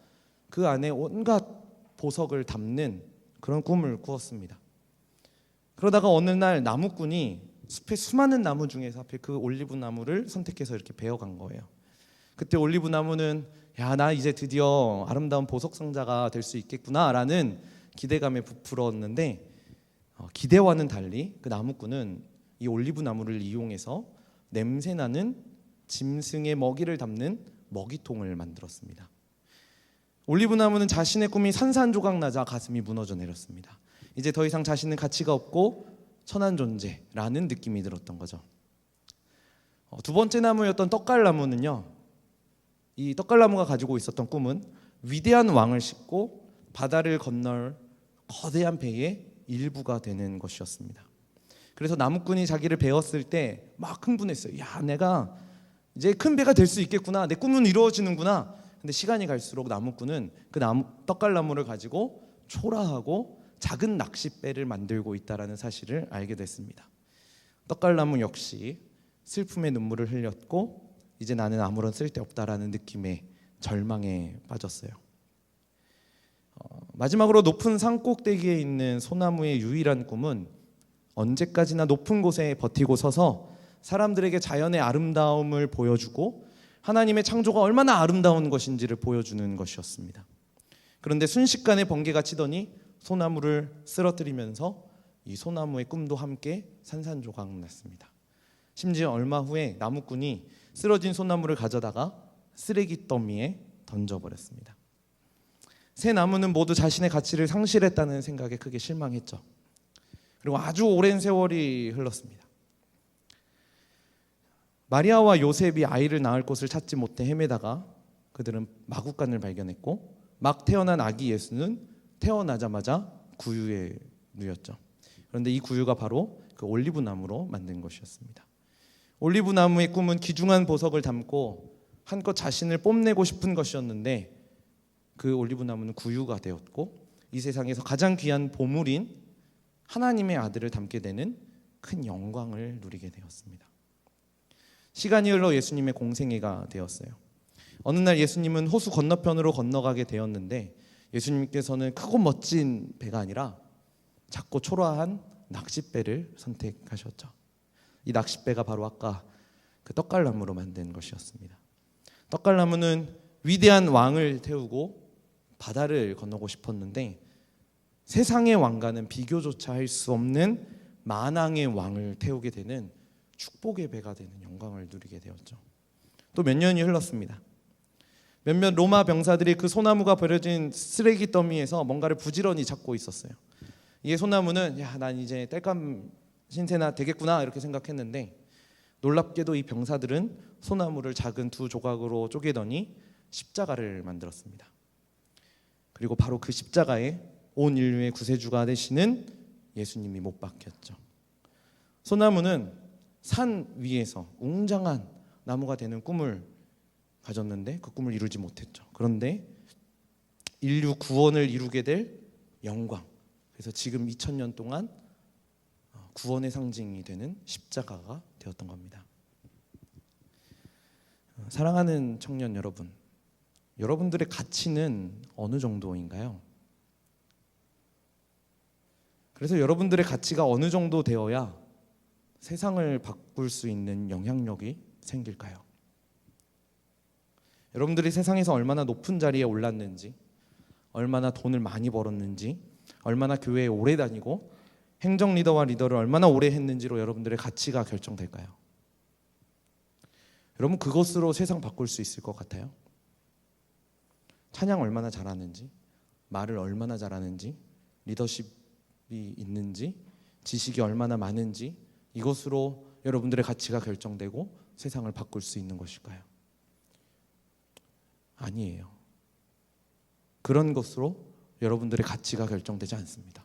그 안에 온갖 보석을 담는 그런 꿈을 꾸었습니다. 그러다가 어느 날 나무꾼이 숲의 수많은 나무 중에서 하필 그 올리브 나무를 선택해서 이렇게 베어간 거예요. 그때 올리브 나무는 야, 나 이제 드디어 아름다운 보석 상자가 될 수 있겠구나라는 기대감에 부풀었는데 기대와는 달리 그 나무꾼은 이 올리브 나무를 이용해서 냄새나는 짐승의 먹이를 담는 먹이통을 만들었습니다. 올리브 나무는 자신의 꿈이 산산조각 나자 가슴이 무너져 내렸습니다. 이제 더 이상 자신은 가치가 없고 천한 존재라는 느낌이 들었던 거죠. 두 번째 나무였던 떡갈나무는요, 이 떡갈나무가 가지고 있었던 꿈은 위대한 왕을 싣고 바다를 건널 거대한 배의 일부가 되는 것이었습니다. 그래서 나무꾼이 자기를 베었을 때 막 흥분했어요. 야, 내가 이제 큰 배가 될 수 있겠구나. 내 꿈은 이루어지는구나. 근데 시간이 갈수록 나무꾼은 그 떡갈나무를 가지고 초라하고 작은 낚싯배를 만들고 있다는 사실을 알게 됐습니다. 떡갈나무 역시 슬픔의 눈물을 흘렸고 이제 나는 아무런 쓸데없다라는 느낌에 절망에 빠졌어요. 마지막으로 높은 산 꼭대기에 있는 소나무의 유일한 꿈은 언제까지나 높은 곳에 버티고 서서 사람들에게 자연의 아름다움을 보여주고 하나님의 창조가 얼마나 아름다운 것인지를 보여주는 것이었습니다. 그런데 순식간에 번개가 치더니 소나무를 쓰러뜨리면서 이 소나무의 꿈도 함께 산산조각 났습니다. 심지어 얼마 후에 나무꾼이 쓰러진 소나무를 가져다가 쓰레기 더미에 던져버렸습니다. 세 나무는 모두 자신의 가치를 상실했다는 생각에 크게 실망했죠. 그리고 아주 오랜 세월이 흘렀습니다. 마리아와 요셉이 아이를 낳을 곳을 찾지 못해 헤매다가 그들은 마구간을 발견했고 막 태어난 아기 예수는 태어나자마자 구유에 누였죠. 그런데 이 구유가 바로 그 올리브 나무로 만든 것이었습니다. 올리브 나무의 꿈은 귀중한 보석을 담고 한껏 자신을 뽐내고 싶은 것이었는데 그 올리브 나무는 구유가 되었고 이 세상에서 가장 귀한 보물인 하나님의 아들을 담게 되는 큰 영광을 누리게 되었습니다. 시간이 흘러 예수님의 공생애가 되었어요. 어느 날 예수님은 호수 건너편으로 건너가게 되었는데 예수님께서는 크고 멋진 배가 아니라 작고 초라한 낚싯배를 선택하셨죠. 이 낚싯배가 바로 아까 그 떡갈나무로 만든 것이었습니다. 떡갈나무는 위대한 왕을 태우고 바다를 건너고 싶었는데 세상의 왕과는 비교조차 할 수 없는 만왕의 왕을 태우게 되는 축복의 배가 되는 영광을 누리게 되었죠. 또 몇 년이 흘렀습니다. 몇몇 로마 병사들이 그 소나무가 버려진 쓰레기 더미에서 뭔가를 부지런히 찾고 있었어요. 이 소나무는 야, 난 이제 땔감 신세나 되겠구나 이렇게 생각했는데 놀랍게도 이 병사들은 소나무를 작은 두 조각으로 쪼개더니 십자가를 만들었습니다. 그리고 바로 그 십자가에 온 인류의 구세주가 되시는 예수님이 못 박혔죠. 소나무는 산 위에서 웅장한 나무가 되는 꿈을 가졌는데 그 꿈을 이루지 못했죠. 그런데 인류 구원을 이루게 될 영광, 그래서 지금 2000년 동안 구원의 상징이 되는 십자가가 되었던 겁니다. 사랑하는 청년 여러분, 여러분들의 가치는 어느 정도인가요? 그래서 여러분들의 가치가 어느 정도 되어야 세상을 바꿀 수 있는 영향력이 생길까요? 여러분들이 세상에서 얼마나 높은 자리에 올랐는지, 얼마나 돈을 많이 벌었는지, 얼마나 교회에 오래 다니고 행정 리더와 리더를 얼마나 오래 했는지로 여러분들의 가치가 결정될까요? 여러분, 그것으로 세상 바꿀 수 있을 것 같아요? 찬양 얼마나 잘하는지, 말을 얼마나 잘하는지, 리더십이 있는지, 지식이 얼마나 많은지, 이것으로 여러분들의 가치가 결정되고 세상을 바꿀 수 있는 것일까요? 아니에요. 그런 것으로 여러분들의 가치가 결정되지 않습니다.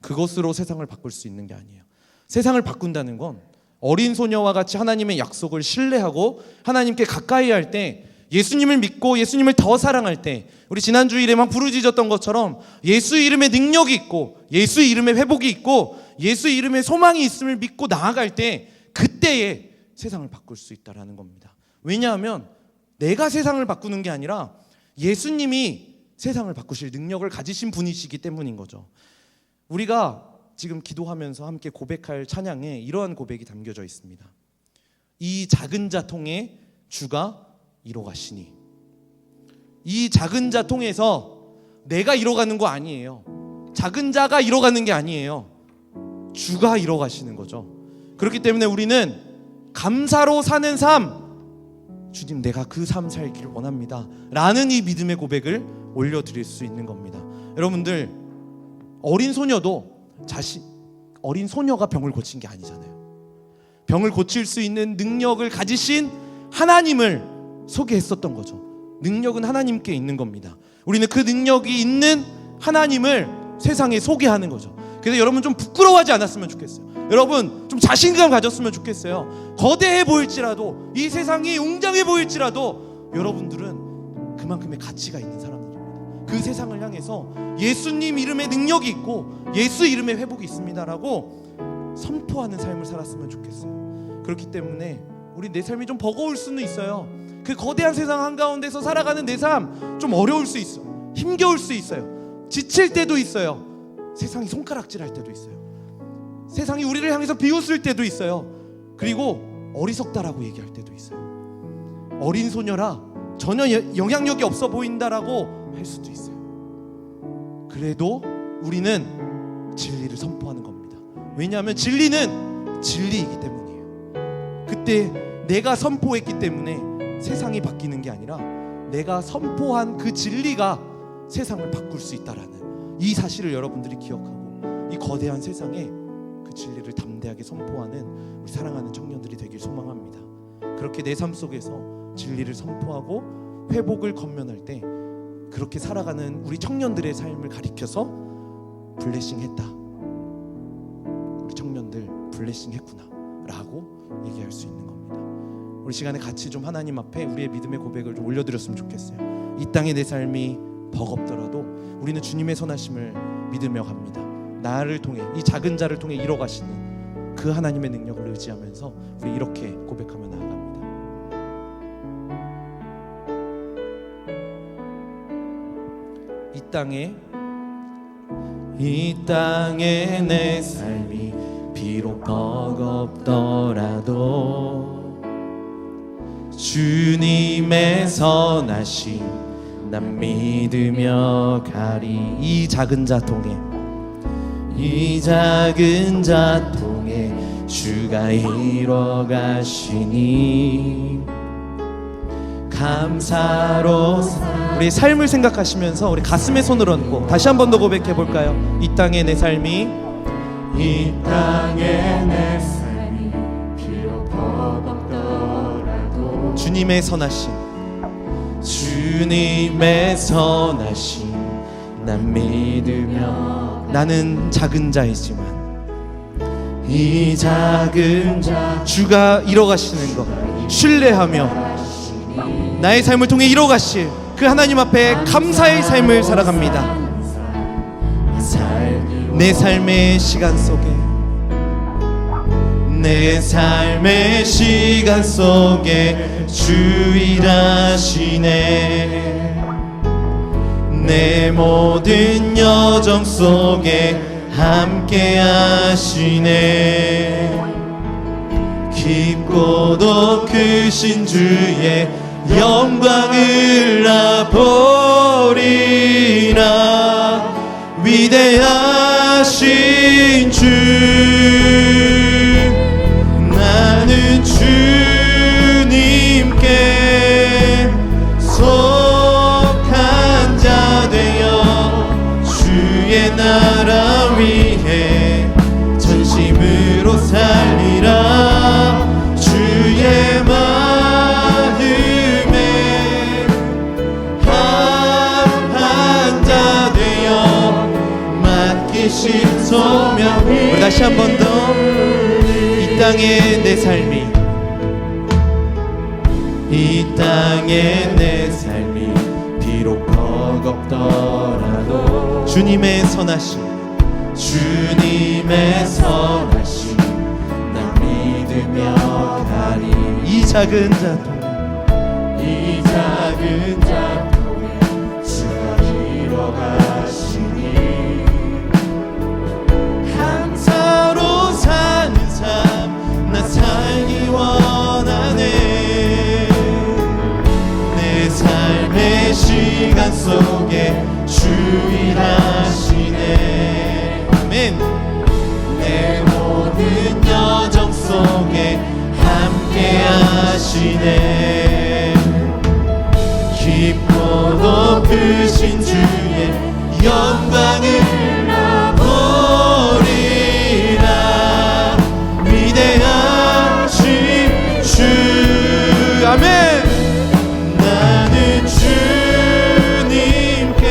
그것으로 세상을 바꿀 수 있는 게 아니에요. 세상을 바꾼다는 건 어린 소녀와 같이 하나님의 약속을 신뢰하고 하나님께 가까이 할 때, 예수님을 믿고 예수님을 더 사랑할 때, 우리 지난주 일에 막 부르짖었던 것처럼 예수 이름의 능력이 있고 예수 이름의 회복이 있고 예수 이름의 소망이 있음을 믿고 나아갈 때, 그때에 세상을 바꿀 수 있다는 겁니다. 왜냐하면 내가 세상을 바꾸는 게 아니라 예수님이 세상을 바꾸실 능력을 가지신 분이시기 때문인 거죠. 우리가 지금 기도하면서 함께 고백할 찬양에 이러한 고백이 담겨져 있습니다. 이 작은 자 통에 주가 이뤄가시니. 이 작은 자 통해서 내가 이뤄가는 거 아니에요. 작은 자가 이뤄가는 게 아니에요. 주가 이뤄가시는 거죠. 그렇기 때문에 우리는 감사로 사는 삶, 주님 내가 그 삶 살기를 원합니다 라는 이 믿음의 고백을 올려드릴 수 있는 겁니다. 여러분들, 어린 소녀도 어린 소녀가 병을 고친 게 아니잖아요. 병을 고칠 수 있는 능력을 가지신 하나님을 소개했었던 거죠. 능력은 하나님께 있는 겁니다. 우리는 그 능력이 있는 하나님을 세상에 소개하는 거죠. 그래서 여러분 좀 부끄러워하지 않았으면 좋겠어요. 여러분 좀 자신감 가졌으면 좋겠어요. 거대해 보일지라도, 이 세상이 웅장해 보일지라도 여러분들은 그만큼의 가치가 있는 사람들입니다. 그 세상을 향해서 예수님 이름의 능력이 있고 예수 이름의 회복이 있습니다라고 선포하는 삶을 살았으면 좋겠어요. 그렇기 때문에 우리 내 삶이 좀 버거울 수는 있어요. 그 거대한 세상 한가운데서 살아가는 내 삶 좀 어려울 수 있어요. 힘겨울 수 있어요. 지칠 때도 있어요. 세상이 손가락질할 때도 있어요. 세상이 우리를 향해서 비웃을 때도 있어요. 그리고 어리석다라고 얘기할 때도 있어요. 어린 소녀라 전혀 영향력이 없어 보인다라고 할 수도 있어요. 그래도 우리는 진리를 선포하는 겁니다. 왜냐하면 진리는 진리이기 때문이에요. 그때 내가 선포했기 때문에 세상이 바뀌는 게 아니라 내가 선포한 그 진리가 세상을 바꿀 수 있다라는 이 사실을 여러분들이 기억하고 이 거대한 세상에 그 진리를 담대하게 선포하는 우리 사랑하는 청년들이 되길 소망합니다. 그렇게 내 삶 속에서 진리를 선포하고 회복을 건면할 때 그렇게 살아가는 우리 청년들의 삶을 가리켜서 블레싱했다, 우리 청년들 블레싱했구나 라고 얘기할 수 있는 겁니다. 우리 시간에 같이 좀 하나님 앞에 우리의 믿음의 고백을 좀 올려드렸으면 좋겠어요. 이 땅에 내 삶이 버겁더라도 우리는 주님의 선하심을 믿으며 갑니다. 나를 통해, 이 작은 자를 통해 이뤄가시는 그 하나님의 능력을 의지하면서 우리 이렇게 고백하며 나아갑니다. 이 땅에 내 삶이 비록 버겁더라도 주님의 선하심 난 믿으며 가리. 이 작은 자 통해, 이 작은 자 통해 주가 이뤄가시니 감사로. 우리 삶을 생각하시면서 우리 가슴에 손을 얹고 다시 한 번 더 고백해 볼까요? 이 땅에 내 삶이, 이 땅에 내 삶이 비록 버겁더라도 주님의 선하심, 주님의 선하심 난 믿으며. 나는 작은 자이지만 이 작은 자 주가 이뤄가시는 것 신뢰하며 나의 삶을 통해 이뤄가실 그 하나님 앞에 감사의 삶을 살아갑니다. 내 삶의 시간 속에, 내 삶의 시간 속에 주 일하시네. 내 모든 여정 속에 함께 하시네. 깊고도 크신 주의 영광을 나 보리라. 위대한 위대하신 주, 나는 주님께 속한 자 되어 주의 나라 위해 전심으로 살리라. 주의 마음에 합한 자 되어 맡기신 소명이. 우리 다시 한 번 더. 이 땅에 내 삶이, 이 땅에 내 삶이 비록 버겁더라도 주님의 선하심, 주님의 선하심 난 믿으며 가리. 이 작은 자 통해, 이 작은 자 통해 주가 이뤄가시니 감사로 사는 삶 나 살기 원하네. 내 삶의 시간 속에 주 일하시네. 아멘. 내 모든 여정 속에 함께 하시네. 깊고 높으신 주의 영광을 보리라. 위대하신 주. 아멘. 나는 주님께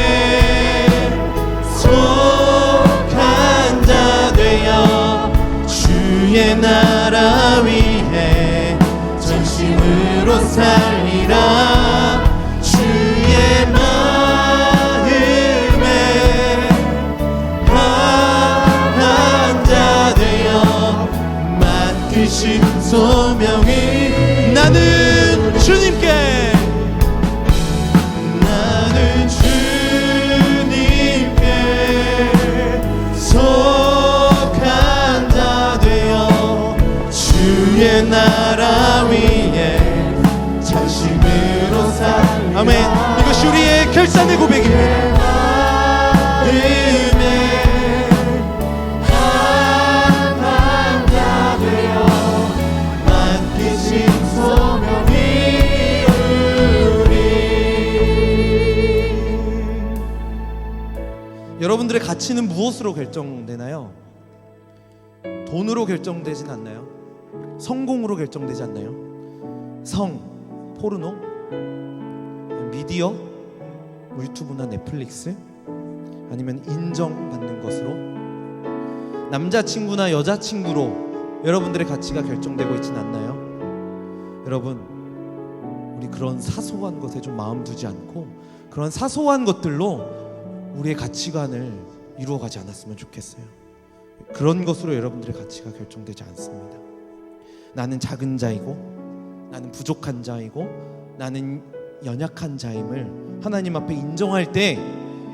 속한 자 되어 주의 나라 위해 전심으로 살리라. 주의 마음에 합한 자 되어 맡기신 소명이. 나는 주님께, 나는 주님께 속한 자 되어 주의 나라 위에 전심으로 살. 아멘. 이것이 우리의 결단의 고백입니다. 합한 자 되어 맡기신 소명이 우리. 여러분들의 가치는 무엇으로 결정되나요? 돈으로 결정되진 않나요? 성공으로 결정되지 않나요? 성, 포르노, 미디어, 뭐 유튜브나 넷플릭스, 아니면 인정받는 것으로, 남자친구나 여자친구로 여러분들의 가치가 결정되고 있진 않나요? 여러분, 우리 그런 사소한 것에 좀 마음 두지 않고 그런 사소한 것들로 우리의 가치관을 이루어가지 않았으면 좋겠어요. 그런 것으로 여러분들의 가치가 결정되지 않습니다. 나는 작은 자이고, 나는 부족한 자이고, 나는 연약한 자임을 하나님 앞에 인정할 때,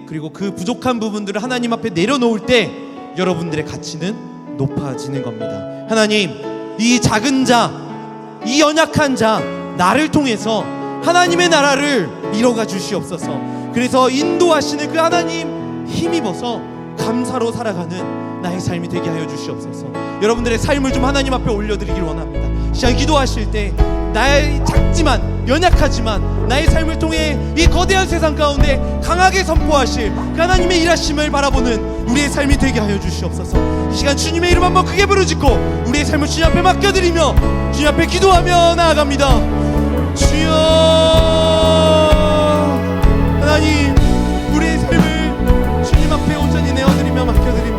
그리고 그 부족한 부분들을 하나님 앞에 내려놓을 때 여러분들의 가치는 높아지는 겁니다. 하나님, 이 작은 자, 이 연약한 자, 나를 통해서 하나님의 나라를 이뤄가 주시옵소서. 그래서 인도하시는 그 하나님 힘입어서 감사로 살아가는 나의 삶이 되게 하여 주시옵소서. 여러분들의 삶을 좀 하나님 앞에 올려드리길 원합니다. 시간 기도하실 때 나의 작지만 연약하지만 나의 삶을 통해 이 거대한 세상 가운데 강하게 선포하실 그 하나님의 일하심을 바라보는 우리의 삶이 되게 하여 주시옵소서. 이 시간 주님의 이름 한번 크게 부르짖고 우리의 삶을 주님 앞에 맡겨드리며 주님 앞에 기도하며 나아갑니다. 주여, 하나님, 우리의 삶을 주님 앞에 온전히 내어드리며 맡겨드립니다.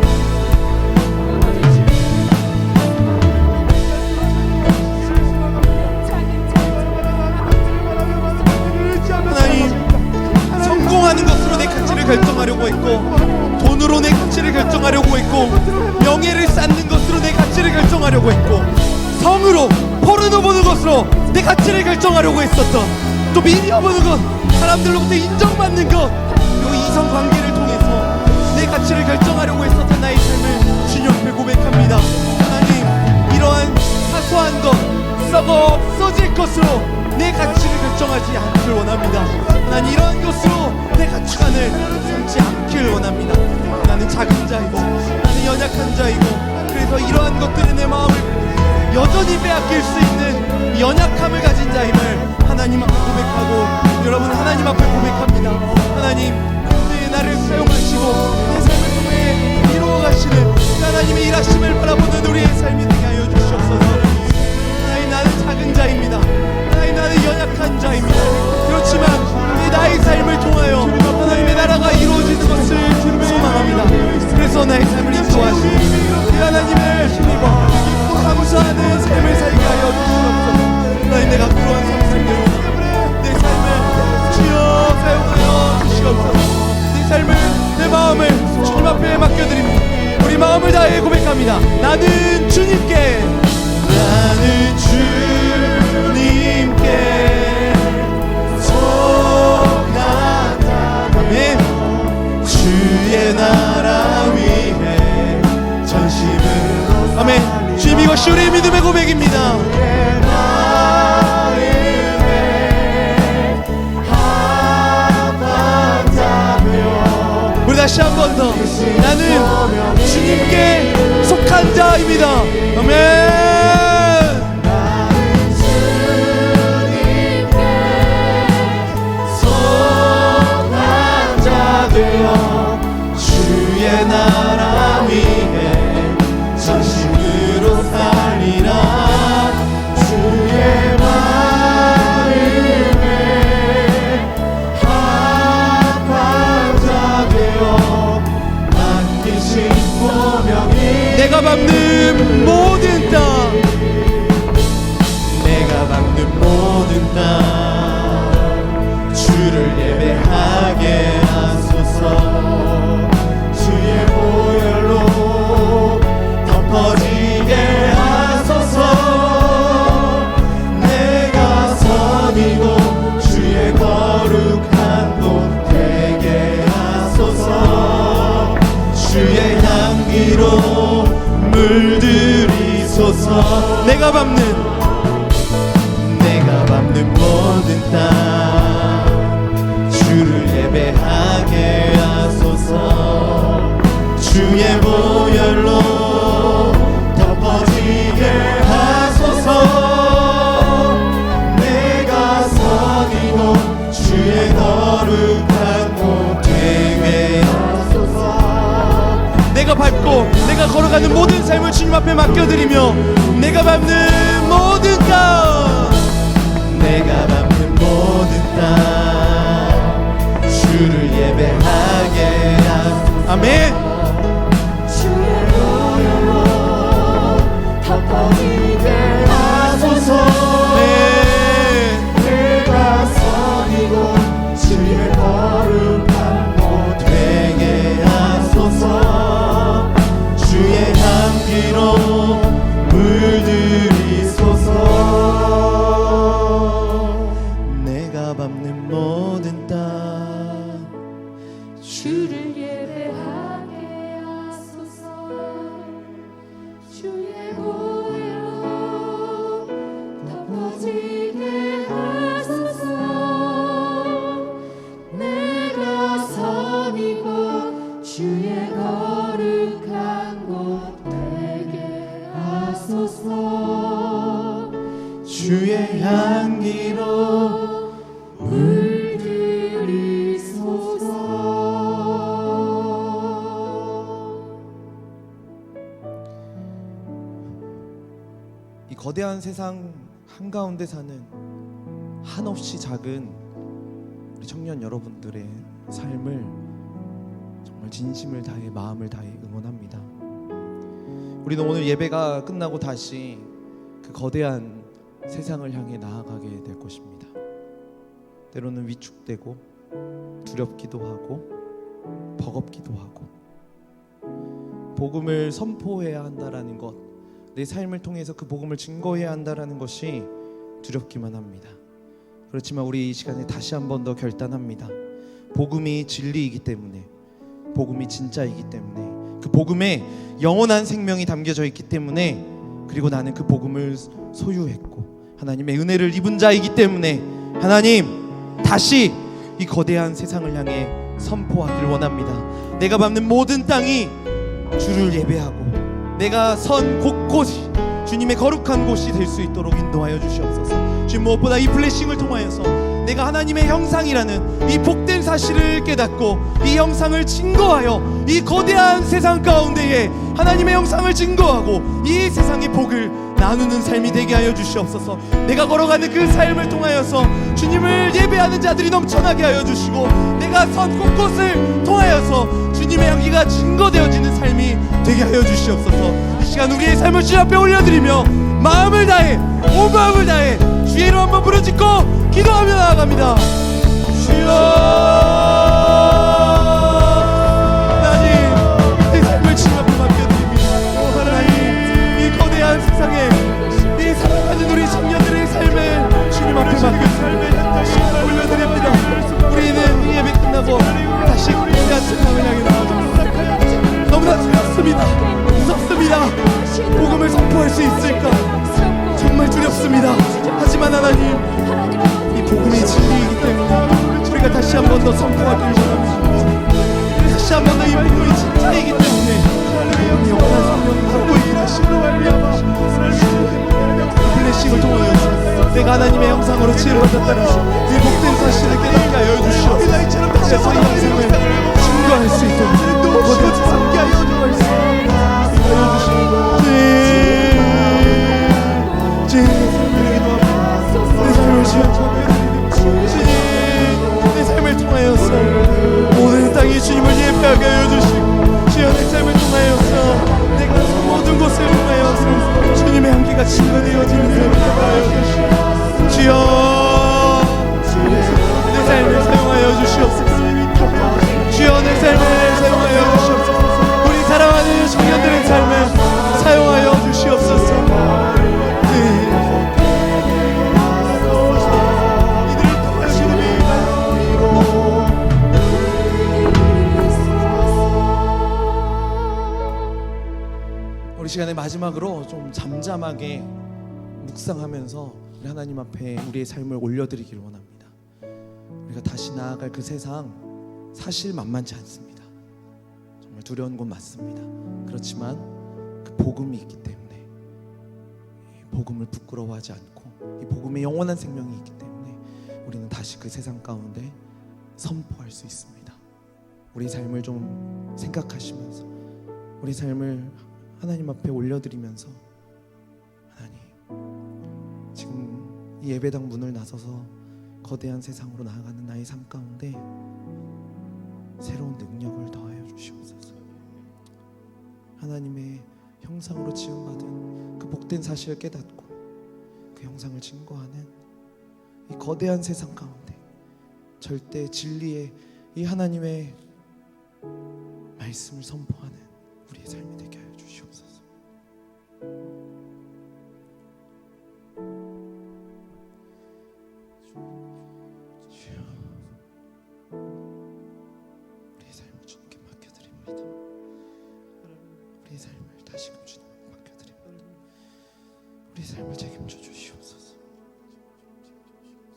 성공하는 것으로 내 가치를 결정하려고 했고, 돈으로 내 가치를 결정하려고 했고, 명예를 쌓는 것으로 내 가치를 결정하려고 했고, 성으로 포르노 보는 것으로 내 가치를 결정하려고 했었던, 또 미디어 보는 것, 사람들로부터 인정받는 것, 요 이성 관계를 통해서 내 가치를 결정하려고 했었던 나의 삶을 주님 앞에 고백합니다. 하나님, 이러한 사소한 것, 썩어 없어질 것으로 내 가치를 결정하지 않기를 원합니다. 하나님, 이러한 것으로 내 가치관을 삼지 않기를 원합니다. 나는 작은 자이고 나는 연약한 자이고, 그래서 이러한 것들이 내 마음을 여전히 빼앗길 수 있는 이 연약함을 가진 자임을 하나님 앞에 고백하고, 여러분 하나님 앞에 고백합니다. 하나님, 나를 사용하시고 내 삶을 통해 이루어가시는 하나님의 일하심을 바라보는 우리의 삶이 되게 하여 주시옵소서. 하나님, 나는 작은 자입니다. 하나님, 나는 연약한 자입니다. 그렇지만 이 나의 삶을 통하여 하나님의 나라가 이루어지는 것을 소망합니다. 그래서 나의 삶을 인도하시고 이 하나님을 힘입어 감사하는 삶을 살게 하여 주시옵소서. 하나님, 내가 그러한 삶을 살게 내 삶을 주여 사용하여 주시옵소서. 삶을, 내 마음을 주님 앞에 맡겨드립니다. 우리 마음을 다해 고백합니다. 나는 주님께, 나는 주님께 속하다. 아멘. 주의 나라 위해 전심으로. 아멘. 주님, 이것이 우리의 믿음의 고백입니다. 다시 한 번 더, 나는 주님께 속한 자입니다. 아멘. 나는 주님께 속한 자 되어 주의 나라 위해 전심으로 살리라. 주의 내가 밟는 모든 땅, 내가 밟는 모든 땅 주를 예배하게 하소서. 주의 보혈로 덮어지게 하소서. 내가 선이고 주의 거룩한 곳 되게 하소서. 주의 향기로 물들이소서. 내가 밟는 모든 땅 주를 예배하게 하소서. 주의 보혈로 덮어지게 하소서. 내가 선이고 주의 거룩한 곳 되게 하소서. 내가 밟고 내가 걸어가는 모든 삶을 주님 앞에 맡겨드리며, 내가 밟는 모든 땅, 내가 밟는 모든 땅 주를 예배하게 하소서. 아멘. 주의 보혈로 덮어지게 하소서. 내가 선이고 주의 거룩한 곳 되게 하소서. 주의 향기로 물들이소서. 내가 밟는 모든 땅 주를 예배하게 하소서. 주의 보혈로 덮어지게 하소서. 내가 선이고 주의 거룩한 곳 되게 하소서. 주의 향기로 이 거대한 세상 한가운데 사는 한없이 작은 우리 청년 여러분들의 삶을 정말 진심을 다해 마음을 다해 응원합니다. 우리는 오늘 예배가 끝나고 다시 그 거대한 세상을 향해 나아가게 될 것입니다. 때로는 위축되고 두렵기도 하고 버겁기도 하고, 복음을 선포해야 한다라는 것, 내 삶을 통해서 그 복음을 증거해야 한다라는 것이 두렵기만 합니다. 그렇지만 우리 이 시간에 다시 한 번 더 결단합니다. 복음이 진리이기 때문에, 복음이 진짜이기 때문에, 그 복음에 영원한 생명이 담겨져 있기 때문에, 그리고 나는 그 복음을 소유했고 하나님의 은혜를 입은 자이기 때문에 하나님 다시 이 거대한 세상을 향해 선포하기를 원합니다. 내가 밟는 모든 땅이 주를 예배하고 내가 선 곳곳이 주님의 거룩한 곳이 될 수 있도록 인도하여 주시옵소서. 주님, 무엇보다 이 블레싱을 통하여서 내가 하나님의 형상이라는 이 복된 사실을 깨닫고 이 형상을 증거하여 이 거대한 세상 가운데에 하나님의 형상을 증거하고 이 세상의 복을 나누는 삶이 되게 하여 주시옵소서. 내가 걸어가는 그 삶을 통하여서 주님을 예배하는 자들이 넘쳐나게 하여 주시고 내가 선 곳곳을 통하여서 주님의 향기가 증거되어지는 삶이 되게 하여 주시옵소서. 이 시간 우리의 삶을 주 앞에 올려드리며 마음을 다해 온 마음을 다해 주의 이름 한번 부르짖고 기도하며 나아갑니다. 주여, 하나님 내 삶을 주님 앞에 맡겨드립니다. 하나님 이 거대한 세상에 이 사랑하는 우리 청년들의 삶을 주님 앞에 맡겨드립니다. 올려드립니다. 우리는 이 예배 끝나고 다시 거대한 세상을 향해 나아갑니다. 너무나 두렵습니다. 무섭습니다. 복음을 선포할 수 있을까 정말 두렵습니다. 하지만 하나님 이 복음이 진리이기 때문에 우리가 다시 한 번 더 선포하기를 원합니다. 다시 한 번 더 이 복음이 진짜이기 때문에 복음이 영원한 생명을 갖고 있기를 하시고 블레싱을 통하여서 내가 하나님의 형상으로 지음받았다는 이 복된 사실을 깨닫게 하여 주시옵소서. 그래서 이 영생을 증거할 수 있도록 거대한 세상에 하여 주시옵소서. 내 삶을 통하여서 모든 땅이 주님을 예배하게 하여 주시고 주여 내 삶을 통하여서 내가 모든 곳을 통하여서 주님의 향기가 증거되어지는 삶을 하여 주시고 주여 내 삶을 사용하여 주시옵소서. 주여 내 삶을 사용하여 주시옵소서. 우리 사랑하는 청년들의 삶을 사용하여 주시옵소서. 우리 시간의 마지막으로 좀 잠잠하게 묵상하면서 우리 하나님 앞에 우리의 삶을 올려드리기를 원합니다. 우리가 다시 나아갈 그 세상 사실 만만치 않습니다. 정말 두려운 곳 맞습니다. 그렇지만 그 복음이 있기 때문에 이 복음을 부끄러워하지 않고 이 복음의 영원한 생명이 있기 때문에 우리는 다시 그 세상 가운데 선포할 수 있습니다. 우리 삶을 좀 생각하시면서 우리 삶을 하나님 앞에 올려드리면서 하나님 지금 이 예배당 문을 나서서 거대한 세상으로 나아가는 나의 삶 가운데 새로운 능력을 더하여 주시옵소서. 하나님의 형상으로 지음받은 그 복된 사실을 깨닫고 그 형상을 증거하는 이 거대한 세상 가운데 절대 진리의 이 하나님의 말씀을 선포하는 우리의 삶이 되게 하여 주시옵소서. 주여, 우리의 삶을 주님께 맡겨드립니다. 우리의 삶을 다시금 주님께 맡겨드립니다. 우리의 삶을 책임져 주시옵소서.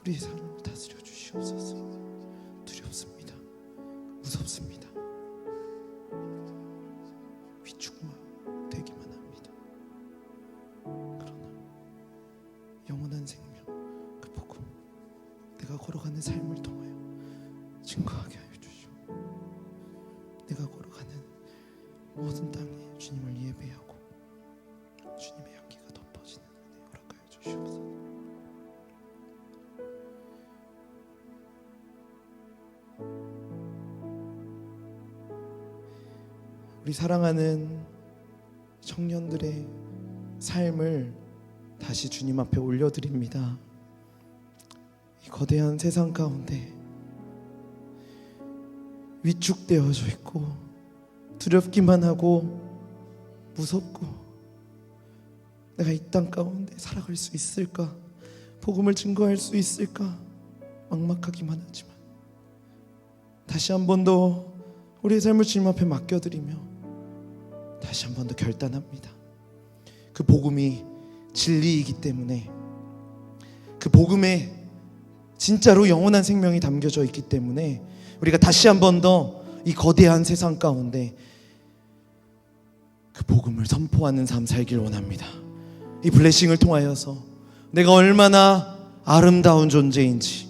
우리의 삶을 다스려 주시옵소서. 두렵습니다. 무섭습니다. 위축만 되기만 합니다. 그러나 영원한 생명 그 복음 내가 걸어가는 삶을 통하여 증거하게 하여 주시오. 내가 걸어가는 모든 땅에 주님을 예배하고 주님의 향기가 덮어지는 은혜 허락하여 주시옵소서. 우리 사랑하는 청년들의 삶을 다시 주님 앞에 올려드립니다. 이 거대한 세상 가운데 위축되어져 있고 두렵기만 하고 무섭고 내가 이 땅 가운데 살아갈 수 있을까? 복음을 증거할 수 있을까? 막막하기만 하지만 다시 한 번 더 우리의 삶을 주님 앞에 맡겨드리며 다시 한 번 더 결단합니다. 그 복음이 진리이기 때문에 그 복음에 진짜로 영원한 생명이 담겨져 있기 때문에 우리가 다시 한 번 더 이 거대한 세상 가운데 그 복음을 선포하는 삶 살길 원합니다. 이 블레싱을 통하여서 내가 얼마나 아름다운 존재인지,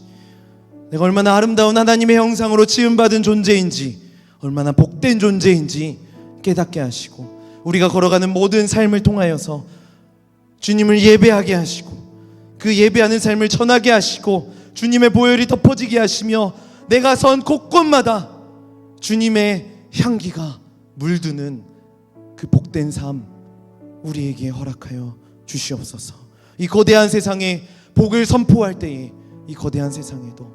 내가 얼마나 아름다운 하나님의 형상으로 지음받은 존재인지, 얼마나 복된 존재인지 깨닫게 하시고, 우리가 걸어가는 모든 삶을 통하여서 주님을 예배하게 하시고, 그 예배하는 삶을 전하게 하시고, 주님의 보혈이 덮어지게 하시며 내가 선 곳곳마다 주님의 향기가 물드는 그 복된 삶 우리에게 허락하여 주시옵소서. 이 거대한 세상에 복을 선포할 때에 이 거대한 세상에도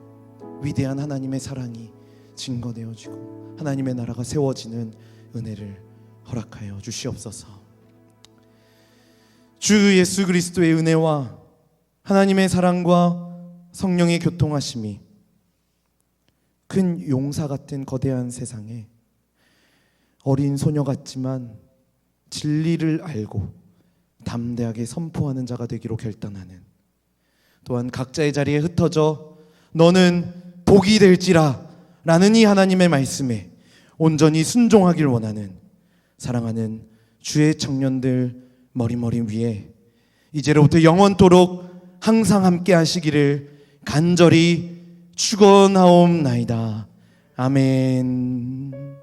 위대한 하나님의 사랑이 증거되어지고 하나님의 나라가 세워지는 은혜를 허락하여 주시옵소서. 주 예수 그리스도의 은혜와 하나님의 사랑과 성령의 교통하심이 큰 용사 같은 거대한 세상에 어린 소녀 같지만 진리를 알고 담대하게 선포하는 자가 되기로 결단하는, 또한 각자의 자리에 흩어져 너는 복이 될지라 라는 이 하나님의 말씀에 온전히 순종하길 원하는 사랑하는 주의 청년들 머리머리 위에 이제로부터 영원토록 항상 함께 하시기를 간절히 축원하옵나이다. 아멘.